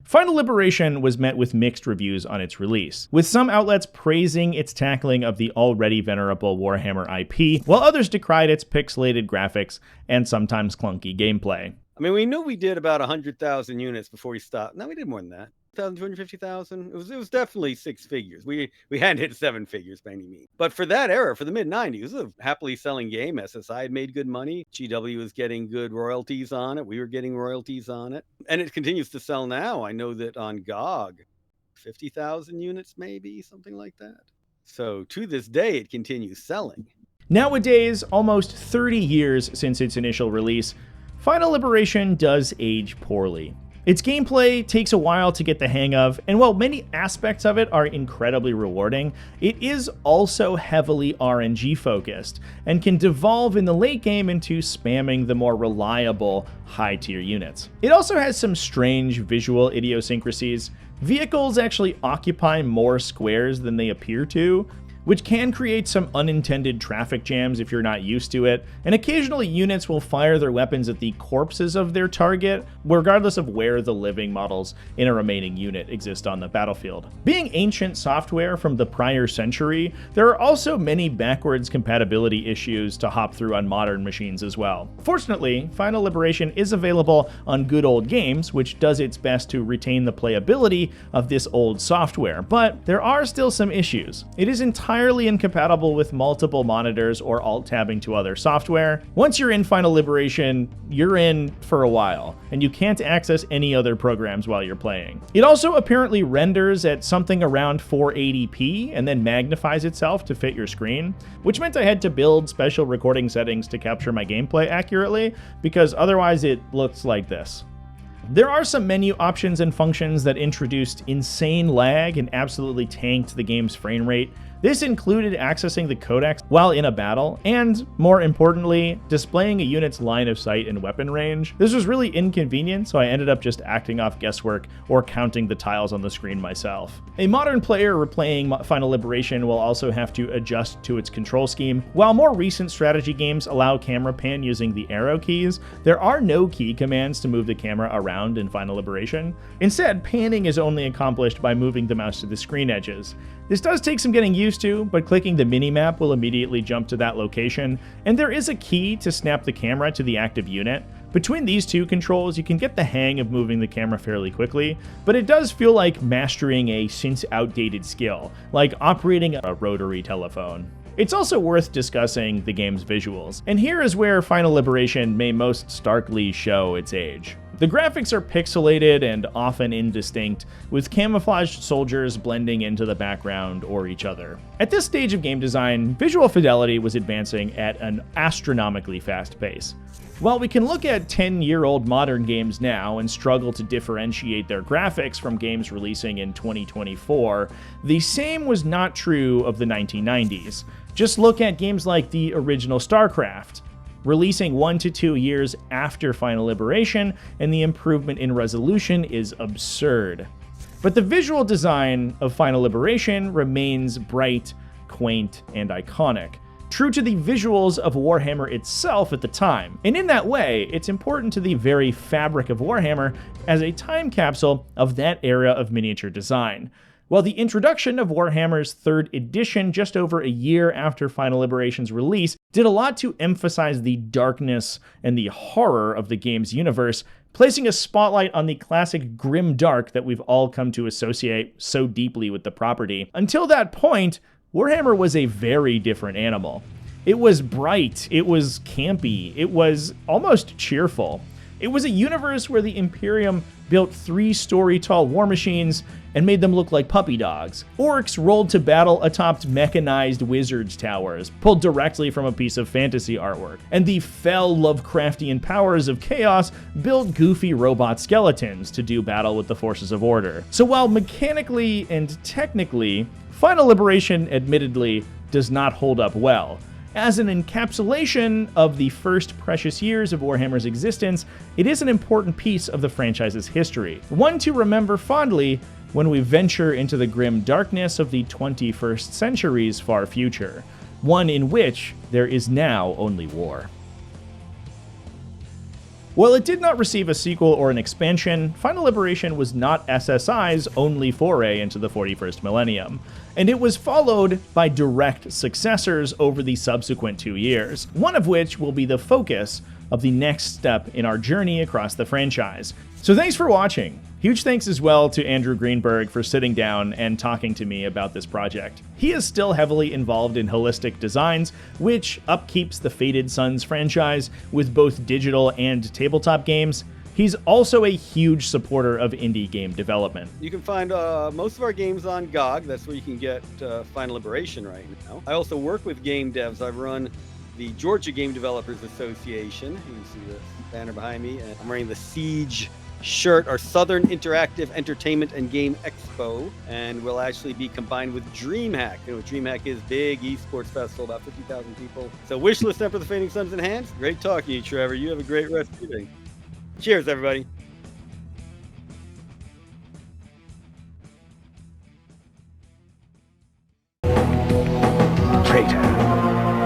Final Liberation was met with mixed reviews on its release, with some outlets praising its tackling of the already venerable Warhammer IP, while others decried its pixelated graphics and sometimes clunky gameplay. I mean, we knew we did about 100,000 units before we stopped. No, we did more than that. 250,000. It was definitely six figures. We hadn't hit seven figures by any means. But for that era, for the mid-90s, it was a happily selling game. SSI had made good money. GW was getting good royalties on it. We were getting royalties on it. And it continues to sell now. I know that on GOG, 50,000 units maybe, something like that. So to this day, it continues selling. Nowadays, almost 30 years since its initial release, Final Liberation does age poorly. Its gameplay takes a while to get the hang of, and while many aspects of it are incredibly rewarding, it is also heavily RNG focused, and can devolve in the late game into spamming the more reliable high-tier units. It also has some strange visual idiosyncrasies. Vehicles actually occupy more squares than they appear to, which can create some unintended traffic jams if you're not used to it, and occasionally units will fire their weapons at the corpses of their target, regardless of where the living models in a remaining unit exist on the battlefield. Being ancient software from the prior century, there are also many backwards compatibility issues to hop through on modern machines as well. Fortunately, Final Liberation is available on Good Old Games, which does its best to retain the playability of this old software, but there are still some issues. It is entirely incompatible with multiple monitors or alt-tabbing to other software. Once you're in Final Liberation, you're in for a while, and you can't access any other programs while you're playing. It also apparently renders at something around 480p and then magnifies itself to fit your screen, which meant I had to build special recording settings to capture my gameplay accurately, because otherwise it looks like this. There are some menu options and functions that introduced insane lag and absolutely tanked the game's frame rate. This included accessing the codex while in a battle, and, more importantly, displaying a unit's line of sight and weapon range. This was really inconvenient, so I ended up just acting off guesswork or counting the tiles on the screen myself. A modern player replaying Final Liberation will also have to adjust to its control scheme. While more recent strategy games allow camera pan using the arrow keys, there are no key commands to move the camera around in Final Liberation. Instead, panning is only accomplished by moving the mouse to the screen edges. This does take some getting used to, but clicking the minimap will immediately jump to that location, and there is a key to snap the camera to the active unit. Between these two controls, you can get the hang of moving the camera fairly quickly, but it does feel like mastering a since outdated skill, like operating a rotary telephone. It's also worth discussing the game's visuals, and here is where Final Liberation may most starkly show its age. The graphics are pixelated and often indistinct, with camouflaged soldiers blending into the background or each other. At this stage of game design, visual fidelity was advancing at an astronomically fast pace. While we can look at 10-year-old modern games now and struggle to differentiate their graphics from games releasing in 2024, the same was not true of the 1990s. Just look at games like the original StarCraft, releasing 1 to 2 years after Final Liberation, and the improvement in resolution is absurd. But the visual design of Final Liberation remains bright, quaint, and iconic, true to the visuals of Warhammer itself at the time. And in that way, it's important to the very fabric of Warhammer as a time capsule of that era of miniature design. While the introduction of Warhammer's 3rd edition just over a year after Final Liberation's release did a lot to emphasize the darkness and the horror of the game's universe, placing a spotlight on the classic grim dark that we've all come to associate so deeply with the property. Until that point, Warhammer was a very different animal. It was bright, it was campy, it was almost cheerful. It was a universe where the Imperium built 3-story-tall war machines and made them look like puppy dogs. Orcs rolled to battle atop mechanized wizards' towers, pulled directly from a piece of fantasy artwork. And the fell Lovecraftian powers of chaos built goofy robot skeletons to do battle with the forces of order. So while mechanically and technically, Final Liberation admittedly does not hold up well, as an encapsulation of the first precious years of Warhammer's existence, it is an important piece of the franchise's history, one to remember fondly when we venture into the grim darkness of the 21st century's far future, one in which there is now only war. While it did not receive a sequel or an expansion, Final Liberation was not SSI's only foray into the 41st millennium, and it was followed by direct successors over the subsequent 2 years, one of which will be the focus of the next step in our journey across the franchise. So thanks for watching. Huge thanks as well to Andrew Greenberg for sitting down and talking to me about this project. He is still heavily involved in Holistic Designs, which upkeeps the Fated Suns franchise with both digital and tabletop games. He's also a huge supporter of indie game development. You can find most of our games on GOG. That's where you can get Final Liberation right now. I also work with game devs. I've run the Georgia Game Developers Association. You can see the banner behind me. And I'm wearing the Siege shirt, our Southern Interactive Entertainment and Game Expo, and we'll actually be combined with DreamHack. You know, DreamHack is big esports festival, about 50,000 people. So wish list Emperor of the Fading Suns enhanced. Great talking to you, Trevor. You have a great rest of your day. Cheers, everybody.